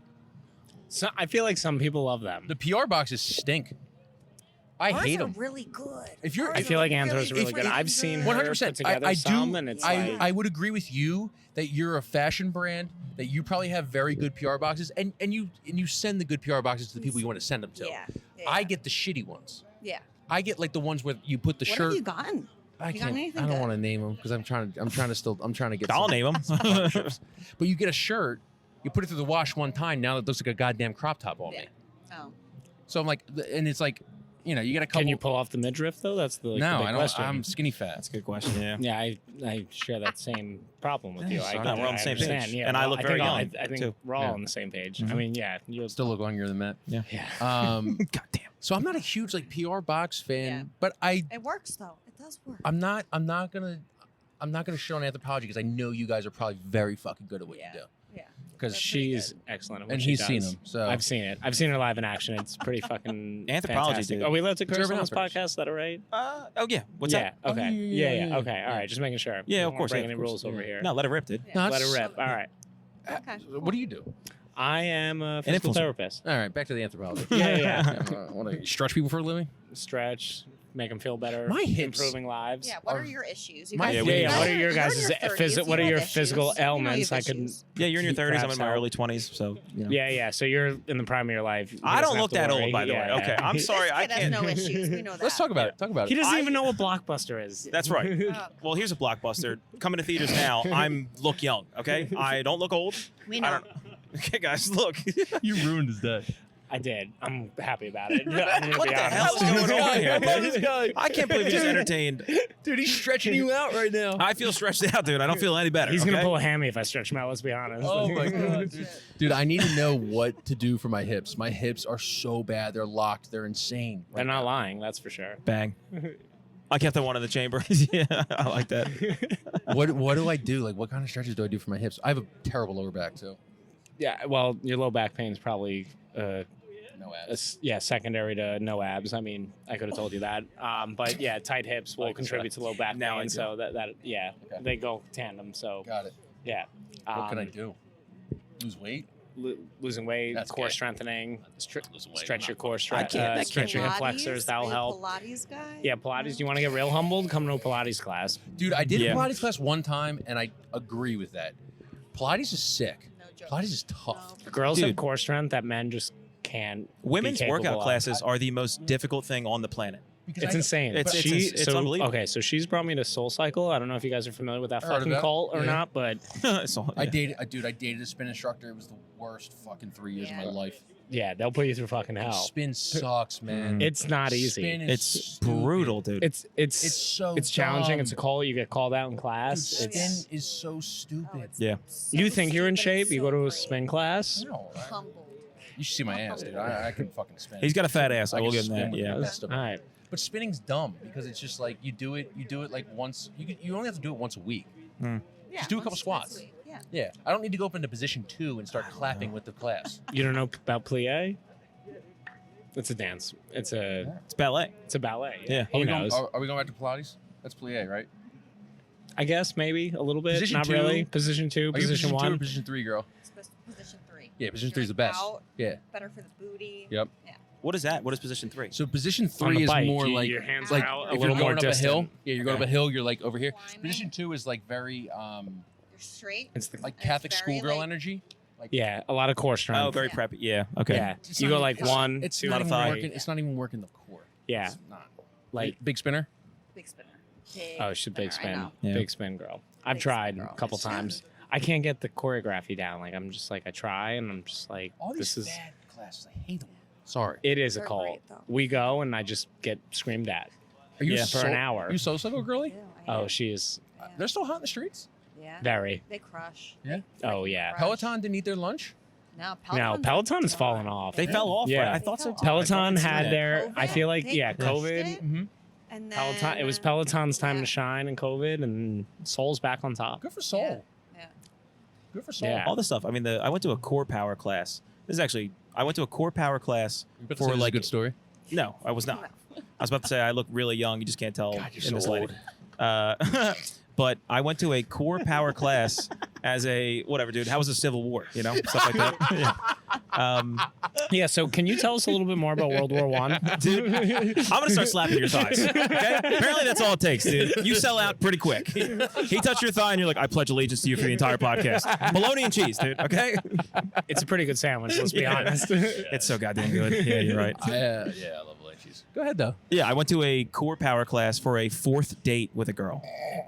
So I feel like some people love them. The PR boxes stink. I ours hate are them. really good. If you're- I feel like Anthro's really if- good. if- I've seen her 100%. put together I some, do. and it's I, like I would agree with you that you're a fashion brand, that you probably have very good PR boxes, and you send the good PR boxes to the people you want to send them to. Yeah. I get the shitty ones. Yeah. I get like the ones where you put the What shirt. have you gotten? I You got can't. anything I don't good? want to name them because I'm trying to get. I'll some name them. sponsorships. But you get a shirt, you put it through the wash one time. Now it looks like a goddamn crop top on Yeah. me. Oh. So I'm like, and it's like, you get a couple. Can you pull off the midriff though? That's the No, the big I don't. question. I'm skinny fat. That's a good question. Yeah. Yeah, I share that same problem with you. Yeah, I, sorry. No, we're on the I same understand. page. Yeah, And I well, look think very all- young, I think too. we're all Yeah. on the same page. Mhm. I mean, yeah, you Still look younger than Matt. yeah. God damn. So I'm not a huge like PR box fan, Yeah. but It works though. It does work. I'm not gonna shit on Anthropology because I know you guys are probably very fucking good at what Yeah. you do. Yeah. Because They're pretty She's excellent at what and she he's does. seen them. So I've seen it. I've seen her live in action. It's pretty fucking Anthropology, fantastic. dude. Are we allowed to curse Urban on this Outfitters. podcast? Is that all right? Oh yeah. What's yeah. up? Okay. Oh, yeah. Okay. All right. Just making sure. Yeah, of Don't course, Break yeah, any of course. rules over here. No, let it rip, dude. Yeah. No, Let it that's- rip. All right. Okay. What do you do? I am a physical influencer. therapist. All right, back to the Anthropology. Yeah. What do you stretch people for a living? Stretch, make them feel better. My hips improving lives. Yeah. What are your issues? You My- guys- Yeah, you yeah, guys what are are- your you're guys' in your 30s, what you are your have physical issues. You know you ailments? have I could. issues. Yeah, you're in your 30s. I'm in my Perhaps early 20s. So Yeah. So you're in the prime of your life. He I don't doesn't have look to that worry. old, by the way. Yeah, Okay, yeah. I'm sorry. This I kid has can't. no issues. We know that. Let's talk about it. Talk about He it. doesn't even know what Blockbuster is. That's right. Oh, Well, here's a blockbuster coming to theaters now. I'm look young. Okay, I don't look old. we I know. don't. Okay, guys, look. You ruined his day. I did. I'm happy about it. I'm gonna What be the honest. hell is going on here? I love this guy. I can't believe you just entertained. Dude, he's stretching you out right now. I feel stretched out, dude. I don't feel any better. He's gonna okay? pull a hammy if I stretch him out. Let's be honest. Oh my god, dude! I need to know what to do for my hips. My hips are so bad; they're locked. They're insane. They're not lying. That's for sure. Bang. I kept the one in the chamber. Yeah, I like that. What do I do? Like, what kind of stretches do I do for my hips? I have a terrible lower back too. Yeah. Well, your low back pain is probably No abs. secondary to no abs. I mean, I could have told you that. But yeah, tight hips will contribute to low back Now I pain. do. So that Okay. they go tandem. So Got it. yeah. What can I do? Lose weight? Losing weight, That's core gay. strengthening, Losing weight. stretch your core, I can't- that stretch your hip Pilates? flexors. That'll Are you a help. Pilates guy? Yeah, Pilates. Do you want to get real humbled? Come to a Pilates class. Dude, I did Yeah. a Pilates class one time, and I agree with that. Pilates is sick. No joke. Pilates is tough. No. Girls have Dude. core strength that men just can't. Women's be capable workout of. classes are the most difficult thing on the planet. Because It's I- insane. It's- She- it's so, unbelievable. Okay, so she's brought me to Soul Cycle. I don't know if you guys are familiar with that I heard fucking of it. cult or Yeah. not, but So, I yeah. dated, I dated a spin instructor. It was the worst fucking 3 years of my Yeah. life. yeah, they'll put you through fucking hell. Spin sucks, man. It's not easy. Spin is It's stupid. brutal, dude. It's It's so challenging. dumb. It's a call. You get called out in Dude, class. spin It's is so Oh, stupid. it's Yeah. so you think you're in stupid, shape? it's You so go to a great. spin class. No, right? Humbled. You should see my ass, dude. I can fucking spin. He's got a fat ass. I will can give him spin that. with the Yeah. best of All them. right. But spinning's dumb because it's just like you do it like once. You only have to do it once a week. Yeah, Just do a couple once squats. week, Yeah. Yeah, I don't need to go up into position 2 and start clapping with the class. You don't know about plie? It's a dance. It's a ballet. ballet. Yeah. He Are we, knows. are we going back to Pilates? That's plie, right? I guess maybe a little bit. Position Not 2. really. Position 2, Are you position 2 or 1. position 3, girl? Position 3. Yeah, position You're 3 is the like best. out, Yeah. Better for the booty. Yep. Yeah. What is that? What is position 3? So position On 3 the is bike, more you- like your hands like are out a if little you're more going up a hill. distant. Yeah, you're going up a hill. You're like over here. Climbing. Position 2 is like very You're straight. It's the, like It's Catholic very, schoolgirl like- energy. Like yeah, a lot of core strength. Oh, very Yeah. preppy. Yeah. Okay. Yeah, It's you not go even- like it's- one, It's two, not even thigh. working. It's not even working the core. Yeah, It's not. like Big spinner. Big spinner. Big oh, she's a big spinner, I spin, know. Yeah. big spin girl. I've Big tried spin a girl. couple times. I can't get the choreography down. Like I'm just like I try and I'm just like All these this is. bad classes. I hate them. Sorry. It is a They're cult. great, though. We go and I just get screamed at. Are you Yeah, for an hour. You so girly? Ew, I Oh, hate she is it. They're still hot in the streets. Yeah. very. They crush. Yeah? They Oh, freaking yeah. crush. Peloton didn't eat their lunch. No, No, Peloton's fallen off. They fell off. Yeah. Right? I thought so. They too. fell I thought Peloton I'd seen had that. their. I feel like They yeah, crushed COVID. it. Mm-hmm. And then, Peloton. It was Peloton's time yeah. to shine in COVID, and Soul's back on top. Good for Soul. Yeah. Good for Soul. Yeah. All this stuff. I mean, I went to a core power class. This is actually, I went to a core power class You better for say this is like a good story. No, I was not. I was about to say I look really young. You just can't tell God, you're in this so lighting. But I went to a core power class as a whatever, dude. How was the Civil War? You know, stuff like that. Yeah. Yeah. So, can you tell us a little bit more about World War One, Dude, I'm gonna start slapping your thighs. Okay? Apparently that's all it takes, dude. You sell out pretty quick. He touched your thigh and you're like, I pledge allegiance to you for the entire podcast. Bologna and cheese, dude. Okay? It's a pretty good sandwich. Let's be Yeah. honest. It's so goddamn good. Yeah, you're right. Yeah, I love cheese. Go ahead though. Yeah, I went to a core power class for a 4th date with a girl.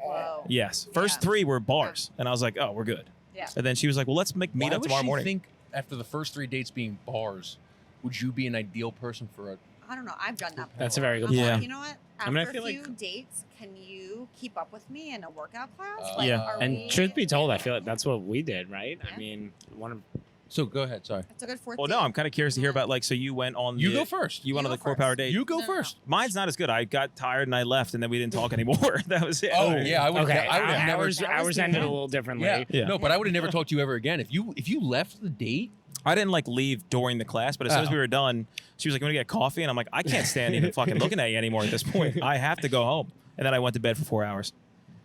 Whoa. Yes. First Yeah. 3 were bars, and I was like, oh, we're good. Yeah. And then she was like, well, let's meet Why up would tomorrow she morning. think after the first 3 dates being bars, would you be an ideal person for a? I don't know. I've done that. That's a before. very good I'm point. like, you know what? After I mean, I a feel few like- dates, can you keep up with me in a workout class? Yeah. are And we- truth be told, I feel like that's what we did, right? Yeah. I mean, one of So go ahead. Sorry. It's a good 4th Well, date. no, I'm kind of curious to hear about, like, so you went on You the, go first. You went You on the go core first. power date. You go No, no, first. Mine's not as good. I got tired and I left, and then we didn't talk anymore. That was it. Oh yeah, I would. okay. I would have never. ours That was ours ended a different. little differently. Yeah. Yeah. No, but I would have never talked to you ever again. If you left the date. I didn't like leave during the class, but as soon as Oh. we were done, she was like, "You want to get coffee?" And I'm like, "I can't stand even fucking looking at you anymore at this point. I have to go home." And then I went to bed for 4 hours.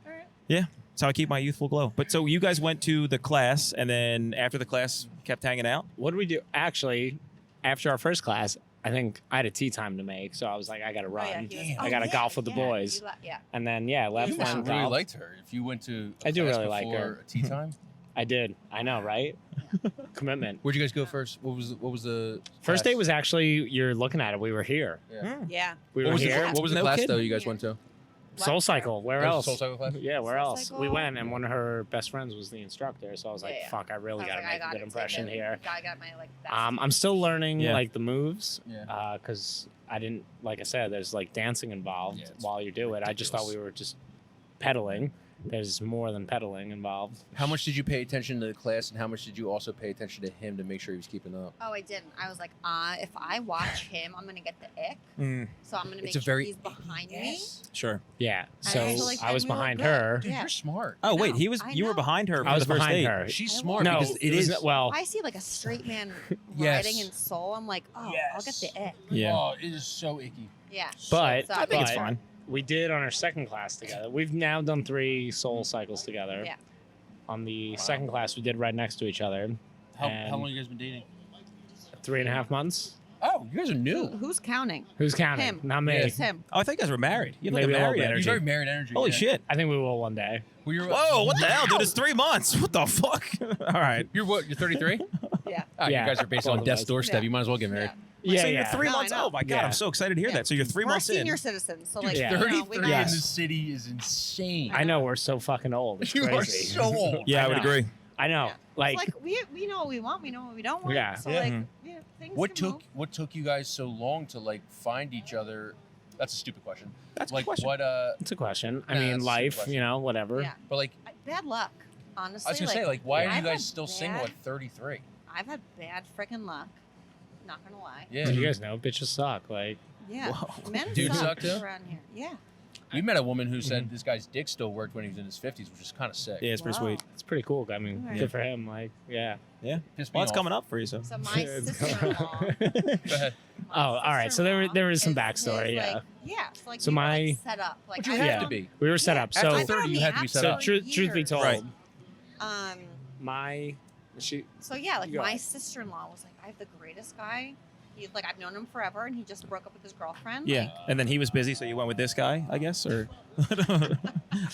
All right. Yeah, that's how I keep my youthful glow. But so you guys went to the class, and then after the class, kept hanging out. What did we do? Actually, after our first class, I think I had a tea time to make, so I was like, I gotta Oh, run. yeah, he was- I oh, gotta yeah, golf with the yeah, boys. you yeah. And then yeah, left You You one must have really golf. liked her. If you went to. A I do class really like before her. A tea time. I did. I know, right? Commitment. Where'd you guys go first? What was the First class? date was actually you're looking at it. We were here. Yeah. We What were was, here. what was the No class kidding. though you guys went to? Soul Cycle. Where Oh, else? Soul Cycle class? Yeah, where Soul else? We Cycle. went, and one of her best friends was the instructor. So I was like, Yeah. "Fuck, I really I was gotta like, I make a gotta good take impression it. here." Gotta get my like. best I'm still learning Yeah. like the moves, Yeah. because I didn't, like I said, there's like dancing involved Yeah, it's while you do it. I just thought we were just pedaling. There's more than pedaling involved. How much did you pay attention to the class, and how much did you also pay attention to him to make sure he was keeping up? Oh, I didn't. I was like, if I watch him, I'm gonna get the ick. Mm, So I'm gonna make It's a sure very- he's behind me. sure. Yeah. And So I feel like I was then we were behind good. her. Dude, Yeah. you're smart. Oh wait, know, I you were know. behind her. For I was the first behind date. her. She's I smart No, because it is. well. I see like a straight man Yes. riding in soul. I'm like, oh, I'll get the ick. Yeah. Oh, it is so icky. Yeah. But So I think it's but fine. we did on our second class together. We've now done 3 soul cycles together. Yeah. On the second class, we did right next to each other. How And- long you guys been dating? 3.5 months. Oh, you guys are new. Who's counting? Who's counting? Him. Not me. It's him. Oh, I think you guys were married. You have like Maybe a a little married bit. energy. You're very married energy. Holy yeah. shit. I think we will one day. Well, you're, Whoa, what the hell, dude? It's 3 months. What the fuck? All right. You're what? You're 33? Yeah. Oh, Yeah. you guys are based Both on of death's us. doorstep. Yeah. You might as well get married. Yeah. So you're 3 No, I months. know. Oh my god, Yeah. I'm so excited to hear Yeah. that. So you're 3 We're months in. senior citizens, so Dude, like, Yeah. you know, 33 we in Yes. this city is insane. I know we're so fucking old. It's You are crazy. so old. Yeah, I I would know. agree. I know. Yeah. Like, It's like we know what we want, we know what we don't want. Yeah. So Yeah. like, Mhm. yeah, things What can took you guys so long to like find each other? That's a stupid question. That's a Like good question. what? it's a question. I Nah, mean, that's a life, question. you know, whatever. move. Yeah. But like, Bad luck, honestly. I was gonna say, like, why are you I've guys had still single bad- at 33? I've had bad freaking luck. Not gonna lie. Yeah, You guys know, bitches suck. Like, Yeah. Whoa. Men Dudes suck suck too? around here. Yeah. we met a woman who Mm-hmm. said this guy's dick still worked when he was in his 50s, which is kind of sick. Yeah, it's pretty Wow. sweet. it's pretty cool. I mean, Alright. good for him. Like, yeah. Pissed me Well, it's off. coming up for you, so. So my It's sister-in-law. Go ahead. my Oh, all right. So there is some sister-in-law backstory, his, yeah. like, yeah. So like So we were, my- like, set up. Like But you I have Yeah. to be. We were set up. After So, I've been 30, on you the had to be app set so up. for truth be years. told, Right. my So yeah, like You go my ahead. sister-in-law was like, I have the greatest guy I've known him forever, and he just broke up with his girlfriend. Yeah, Like, and then he was busy, so you went with this guy, I guess, or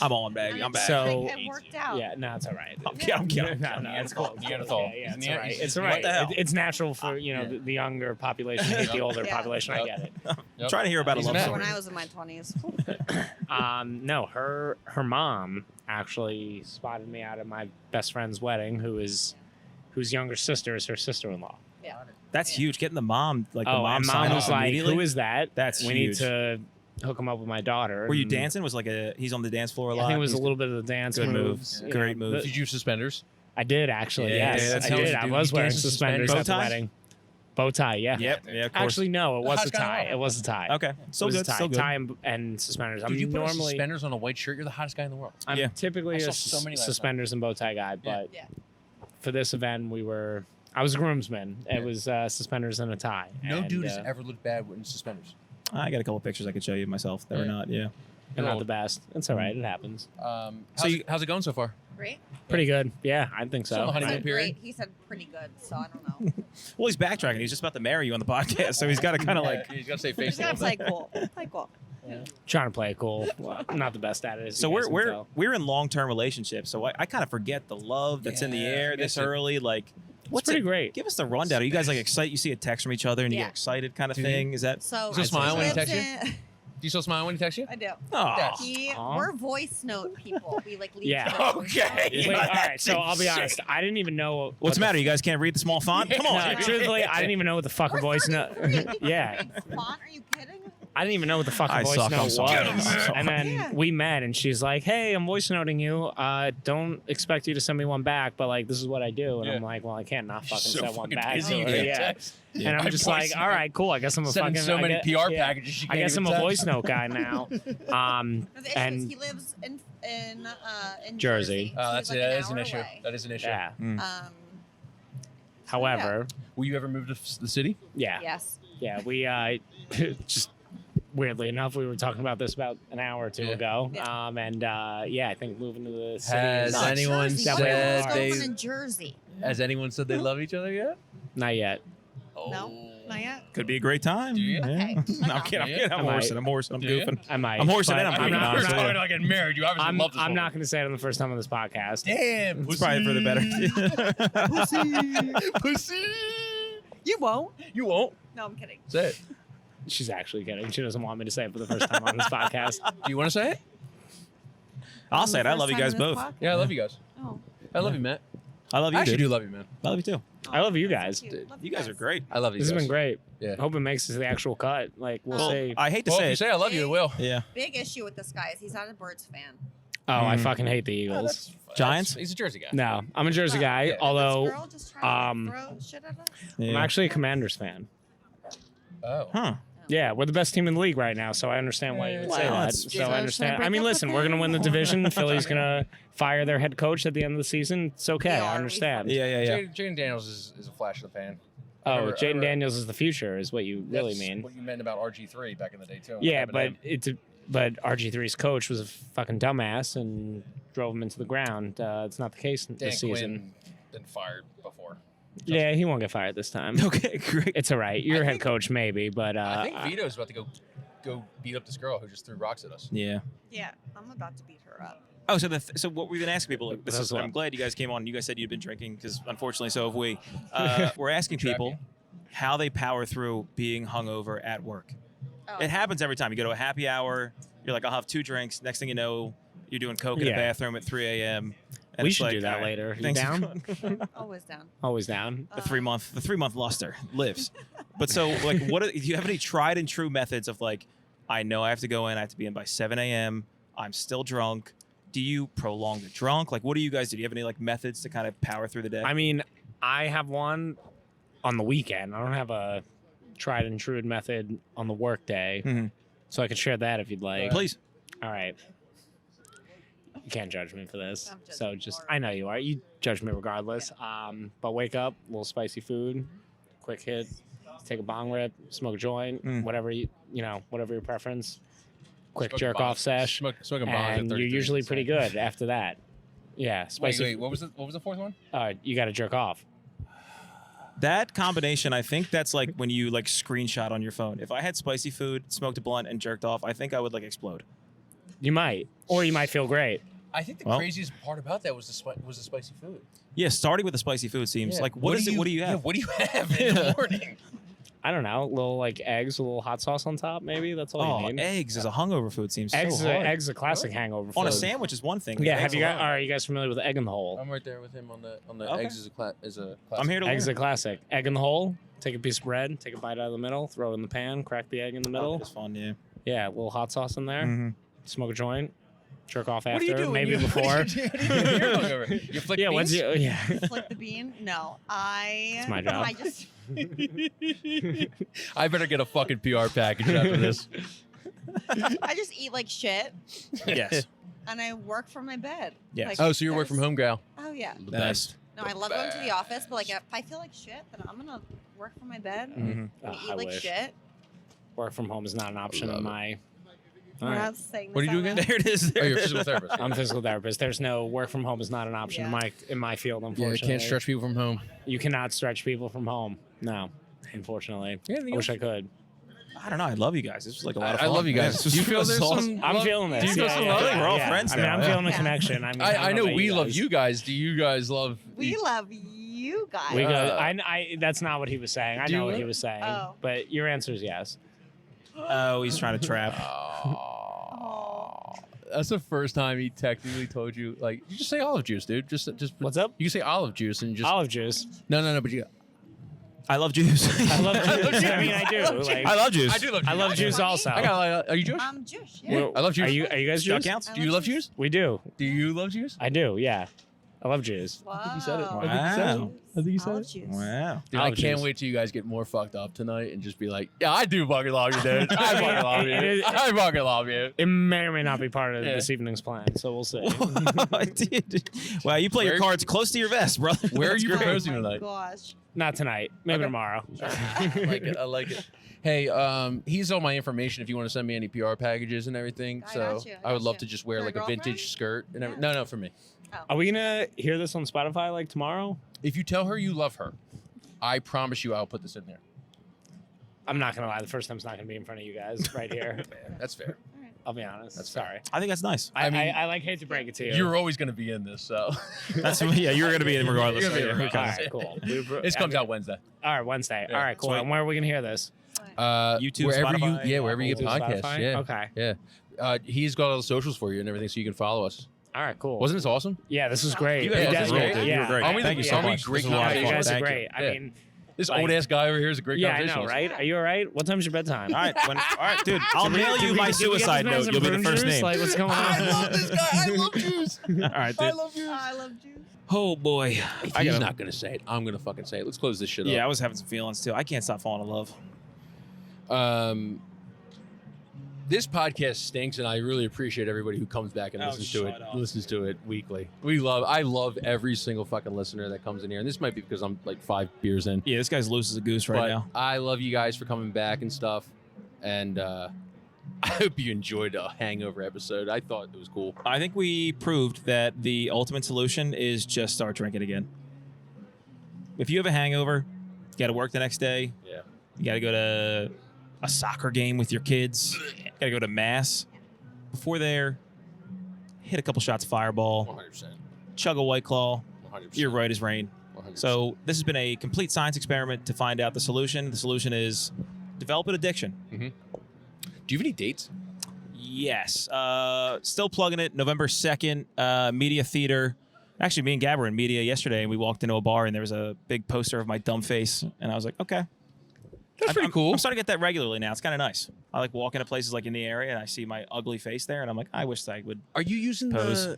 I'm all in bag. I'm back. So- it worked out. Yeah, no, it's all right. I'm kidding. No, it's cool. Neanderthal. Yeah, it's He's all right. he's It's just- all what right. the hell? It's natural for the younger population to hate the older Yeah. population. I get it. Yep. Trying to hear about a He's love mad. story. When I was in my 20s. No, her mom actually spotted me out at my best friend's wedding, whose younger sister is her sister-in-law. Yeah. That's huge. Getting the mom, like the Oh, mom and sign mom was off like, immediately. "Who is that? That's we huge. need to hook him up with my daughter." Were you And dancing? Was like he's on the dance floor a lot. I think it was a He's- little bit of the dance Good move. moves. you Great know, move. Did you use suspenders? I did actually. Yeah, Yes, that's I how did. you I do. was You wearing dance with suspenders suspenders. at the Bow tie? wedding. Bow tie, yeah. Yep. Yeah. Of course. Actually, no, it was How's a tie. guy? It was a tie. Okay. Still it was good. a tie. Still good. Tie and suspenders. Dude, I'm you put normally suspenders on a white shirt. You're the hottest guy in the world. I'm Yeah. typically I a saw so many last suspenders and bow tie guy, but Yeah. for this event I was a groomsman. It was suspenders and a tie. No and, dude has ever looked bad in suspenders. I got a couple pictures I could show you myself that were Yeah. not. Yeah. They're not the best. It's all right. It happens. How's it going so far? Great. Pretty good. Yeah, I think Still in so. the He honeymoon said period? great. He said pretty good, so I don't know. Well, he's backtracking. He's just about to marry you on the podcast, so he's got to kind of like. He's got to say He's face a gonna little play bit. cool. Play cool. Trying to play it cool. Well, I'm not the best at it. as So you guys can we're tell. we're in long term relationships, so I kind of forget the love that's in the Yeah, air forget this it. early. Like, what's pretty it? great. Give us the rundown. Are you guys like excited? You see a text from each other and you Yeah. get excited, kind of Do you? thing? Is that? So Does he smile when he lives texts you? in- Do you still smile when he texts you? I do. Oh, Aw. We're voice note people. We like leave Yeah. each other voice Okay. notes. Wait, all Yeah, right. So I'll be shit. honest. I didn't even know. what's the matter? You guys can't read the small font? Come on. No, truthfully, I didn't even know what the fucking We're voice note. 33. Yeah, Font? Are you kidding? I didn't even know what the fucking I voice suck, I'm note sorry. was. And then Yeah. we met, and she's like, "Hey, I'm voice noting you. Don't expect you to send me one back, but like this is what I do." And Yeah. I'm like, "Well, I can't not fucking So send one fucking back." busy, to you her. can't Yeah. text. And I'm I just voice like, "All right, cool. I guess I'm a Sending fucking so I many get- PR yeah. packages. You I can't guess I'm even a text. voice note guy now." No, the issue And- is he lives in Jersey. So That's he's like that an is an hour issue. away. That is an issue. Yeah. Um, However, Will you ever move to the city? yeah, yes. yeah, we just weirdly enough, we were talking about this about an hour or two Yeah. ago. Yeah. And yeah, I think moving to the city Has is Not anyone Jersey. said What's they- going on in Jersey? Has anyone said they love each other yet? not yet. No, not yet. Could be a great time. Do you? Yeah. Okay. No, I'm kidding. I'm Do kidding. I'm you? horsing. I'm horsing. I'm Do you? goofing. I might. I'm horsing but and I'm I'm goofing, not. honestly. You're not getting married. You obviously love this I'm woman. not going to say it on the first time on this podcast. Damn. It's probably for the better. Pussy. You won't. You won't. No, I'm kidding. Say it. She's actually kidding. She doesn't want me to say it for the first time on this podcast. Do you want to say it? I'll say it. I love you guys both. Yeah, I love you guys. Oh. I love you, Matt. I love you, I actually dude. do love you, man. I love you too. I love you guys. You guys are great. I love you. This has guys. been great. Yeah. I hope it makes it to the actual cut. Like, we'll Well, see. I hate to Well, say if you it. say I love you, it will. Yeah. Big issue with this guy is he's not a Birds fan. Oh, I Mm. fucking hate the Eagles. Giants? He's a Jersey guy. No, I'm a Jersey guy, Yeah. although This girl just tried um, to throw shit at us. I'm Yeah. actually a Commanders fan. Oh. Huh. Yeah, we're the best team in the league right now, so I understand why you would say Well, that. that's- So I understand. I mean, listen, we're going to win the division. Philly's going to fire their head coach at the end of the season. It's okay. We I are. understand. Yeah, yeah, yeah. Jaden Daniels is a flash in the pan. Oh, Remember- Jaden remember- Daniels is the future, is what you really That's mean. what you meant about RG3 back in the day, too. What Yeah, happened to but him? RG3's coach was a fucking dumbass and drove him into the ground. It's not the case Dan this season. Quinn been fired before. Yeah, he won't get fired this time. Okay, great. It's all right. You're I head think- coach, maybe, but I think Vito's about to go beat up this girl who just threw rocks at us. Yeah. Yeah, I'm about to beat her up. Oh, so what we've been asking people, like, this That's is, what- I'm glad you guys came on. You guys said you'd been drinking because unfortunately so have we. We're asking Track people you. how they power through being hungover at work. Oh. It happens every time. You go to a happy hour, you're like, I'll have 2 drinks. Next thing you know, you're doing coke in the Yeah. bathroom at 3 a.m. And we it's should like, do that all right, later. You thanks for down? coming. Always down. Always down. the 3-month luster lives. But so like, do you have any tried and true methods of like, I know I have to go in, I have to be in by 7 a.m. I'm still drunk. Do you prolong the drunk? Like, what do you guys do? Do you have any like methods to kind of power through the day? I mean, I have one on the weekend. I don't have a tried and true method on the work day. Mhm. So I could share that if you'd like. Please. All right. You can't judge me for this. I'm judging So you just, for it. I know you are. You judge me regardless. But wake up, a little spicy food, quick hit, take a bong rip, smoke a joint, whatever whatever your preference. Quick Smoke a jerk bong. off sesh, Smoking bongs at and 33. you're usually pretty good after that. Yeah, spicy. Wait, what was the fourth one? You got to jerk off. That combination, I think that's like when you like screenshot on your phone. If I had spicy food, smoked a blunt, and jerked off, I think I would like explode. You might, or you might feel great. I think the craziest part about that was the spicy food. Yeah, starting with the spicy food seems like what is it? What do you have? Yeah, what do you have in the morning? I don't know, little like eggs, a little hot sauce on top, maybe. That's all you need. Eggs is a hungover food. Seems Eggs, so hard. eggs is a classic hangover food. On a sandwich is one thing. Yeah, Eggs have you guys? alone. Are you guys familiar with egg in the hole? I'm right there with him on the Okay. eggs is a classic. I'm here to Eggs learn. a classic. Egg in the hole. Take a piece of bread, take a bite out of the middle, throw it in the pan, crack the egg in the middle. It's fun, yeah. Yeah, a little hot sauce in there. Mhm. Smoke a joint. Jerk off What do you after, do? maybe before. What do you do? You're hungover. You flick Yeah, beans? Flick the bean? No, It's my job. I just I better get a fucking PR package after this. I just eat like shit, Yes. and I work from my bed. Yes. Like, Oh, so you're work from home, gal? Oh yeah. The Nice. best. No, I love going to the office, but like if I feel like shit, then I'm gonna work from my bed Mm-hmm. and I eat like wish. shit. Work from home is not an option Love in it. my. We're All right. not saying What do this you do out again? loud. There it is. Oh, There you're it a is. physical therapist. I'm a physical therapist. There's no work from home is not an option in my field, Yeah, unfortunately. I can't stretch people from home. You cannot stretch people from home. No, unfortunately. Yeah, I wish I could. I don't know. I love you guys. This was like a lot of I fun. love you guys. Yeah, this Do you was feel there's awesome. some I'm love? feeling this. Do you feel some love? We're all friends I mean, now, I'm yeah. feeling a Yeah. connection. I mean, I don't know about we love guys. you guys. Do you guys love? We love you guys. We go. I. That's not what he was saying. I Do know you what he what? was saying. Oh. But your answer is yes. Oh, he's trying to trap. That's the first time he technically told you. Like, you just say olive juice, dude. Just. What's up? You can say olive juice and just. Olive juice. No. But you. I love juice. I love juice. I mean, I do. Like, I love juice. I do love. I love juice also. I got. Are you Jewish? I'm Jewish. Yeah. I love juice. Are you guys That Jews? counts. Do you love juice? We do. Do you love juice? I do. Yeah. I love Jews. Wow. you said it. Wow. I think you Olive juice. Wow. Dude, I Olive can't juice. wait till you guys get more fucked up tonight and just be like, yeah, I do fucking love you, dude. I fucking love It you. is- I fucking love you. It may or may not be part of Yeah. this evening's plan, so we'll see. Dude. Wow, you play your Where- cards close to your vest, brother. Where are That's you great. proposing Oh my tonight? gosh. Not tonight. Maybe Okay. tomorrow. I like it. I like it. Hey, he's all my information if you want to send me any PR packages and everything. I So got you, I I would got love you. to just wear For a like a girlfriend? vintage skirt and everything. Yeah. No, for me. Are we gonna hear this on Spotify like tomorrow? If you tell her you love her, I promise you I'll put this in there. I'm not gonna lie. The first time's not gonna be in front of you guys right here. That's fair. I'll be honest. That's fair. Sorry. I think that's nice. I mean, like hate to break it to you. You're always going to be in this, so. That's yeah. You're gonna be in regardless. You're gonna be Yeah, in who all cares? right, cool. This comes out Wednesday. All right, Wednesday. Yeah, All right, cool. sweet. And where are we gonna hear this? YouTube, wherever Spotify, you, wherever you get Apple, podcasts. Spotify? Yeah. Okay. Yeah. He's got all the socials for you and everything, so you can follow us. All right, cool. Wasn't this awesome? Yeah, this is great. You guys Yeah, did this great, is dude. Yeah. You were great. Aren't we Thank you so much. great This was a lot of Yeah, you fun. guys are Thank you. great. I Yeah. mean, This Like- old ass guy over here is a great yeah, I conversation. know, right? Are you all right? What time's your bedtime? All right, all right, dude. I'll mail Did you we- my did we get this suicide man note. some You'll be the prune first juice? name. Like, what's going on? this guy. I love juice. All right, dude. love juice. I love juice. Oh boy. If I he's gotta- not going to say it, I'm going to fucking say it. Let's close this shit Yeah, I up. was having some feelings too. I can't stop falling in love. This podcast stinks, and I really appreciate everybody who comes back and Oh, listens to it. shut up. Listens to it weekly. I love every single fucking listener that comes in here, and this might be because I'm like 5 beers in. Yeah, this guy's loose as a goose right but now. I love you guys for coming back and stuff, and I hope you enjoyed a Hangover episode. I thought it was cool. I think we proved that the ultimate solution is just start drinking again. If you have a hangover, you got to work the next day. Yeah. You got to go to a soccer game with your kids. You got to go to mass. Before there, hit a couple shots of Fireball. 100%. Chug a White Claw. 100%. You're right as rain. 100%. So this has been a complete science experiment to find out the solution. The solution is develop an addiction. do you have any dates? Yes. Still plugging it. November 2nd, Media Theater. Actually, me and Gab were in media yesterday, and we walked into a bar, and there was a big poster of my dumb face. And I was like, okay. That's pretty cool. I'm starting to get that regularly now. It's kind of nice. I like walking to places like in the area, and I see my ugly face there, and I'm like, I wish I would. Are you using Pose.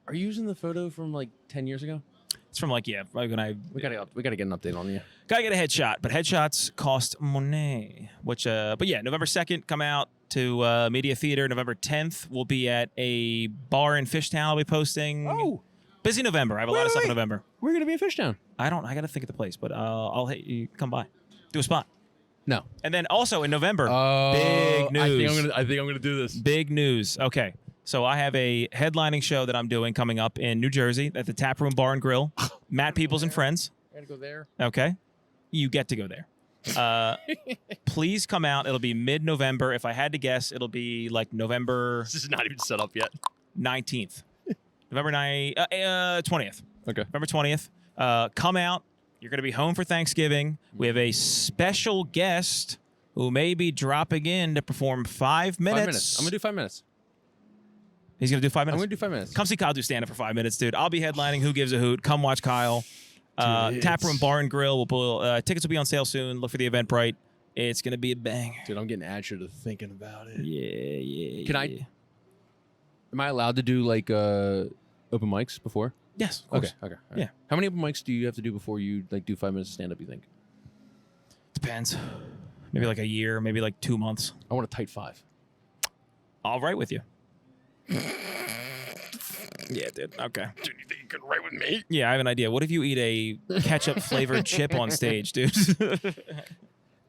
Are you using the photo from like 10 years ago? It's from like, yeah, like when I We gotta get an update on you. gotta get a headshot, but headshots cost money. Which, but yeah, November 2nd, come out to Media Theater. November 10th, we'll be at a bar in Fishtown. I'll be posting. Oh, Busy November. I have a lot of stuff in November. we're gonna be in Fishtown. I gotta think of the place, but I'll hit you. Come by, do a spot, No. and then also in November, Oh, big news. I think I'm gonna do this. Big news. Okay, so I have a headlining show that I'm doing coming up in New Jersey at the Tap Room Bar and Grill. Matt Peoples and Friends. I gotta go there. Okay, you get to go there. Please come out. It'll be mid-November. If I had to guess, it'll be like November. This is not even set up yet. 19th. November 20th. Okay. November 20th. Come out. You're going to be home for Thanksgiving. We have a special guest who may be dropping in to perform 5 minutes. 5 minutes. I'm going to do 5 minutes. He's going to do 5 minutes? I'm going to do 5 minutes. Come see Kyle do stand-up for 5 minutes, dude. I'll be headlining Who Gives a Hoot. Come watch Kyle. Taproom Bar and Grill. Tickets will be on sale soon. Look for the Eventbrite. It's going to be a bang. Dude, I'm getting agitated thinking about it. Yeah. Am I allowed to do like open mics before? Yes, of course. Okay. All right. Yeah. How many open mics do you have to do before you like do 5 minutes of stand-up, you think? Depends. Maybe like a year, maybe like 2 months. I want a tight 5. I'll write with you. Yeah, dude. Okay. Dude, you think you can write with me? Yeah, I have an idea. What if you eat a ketchup flavored chip on stage, dude?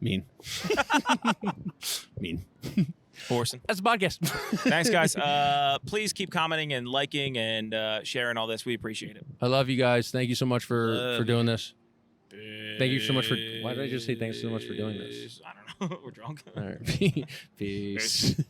Mean. Mean. Forcing. That's a podcast. Thanks, guys. Please keep commenting and liking and sharing all this. We appreciate it. I love you guys. Thank you so much for doing this. Thank you so much for. Why did I just say thanks so much for doing this? I don't know. We're drunk. All right. Peace.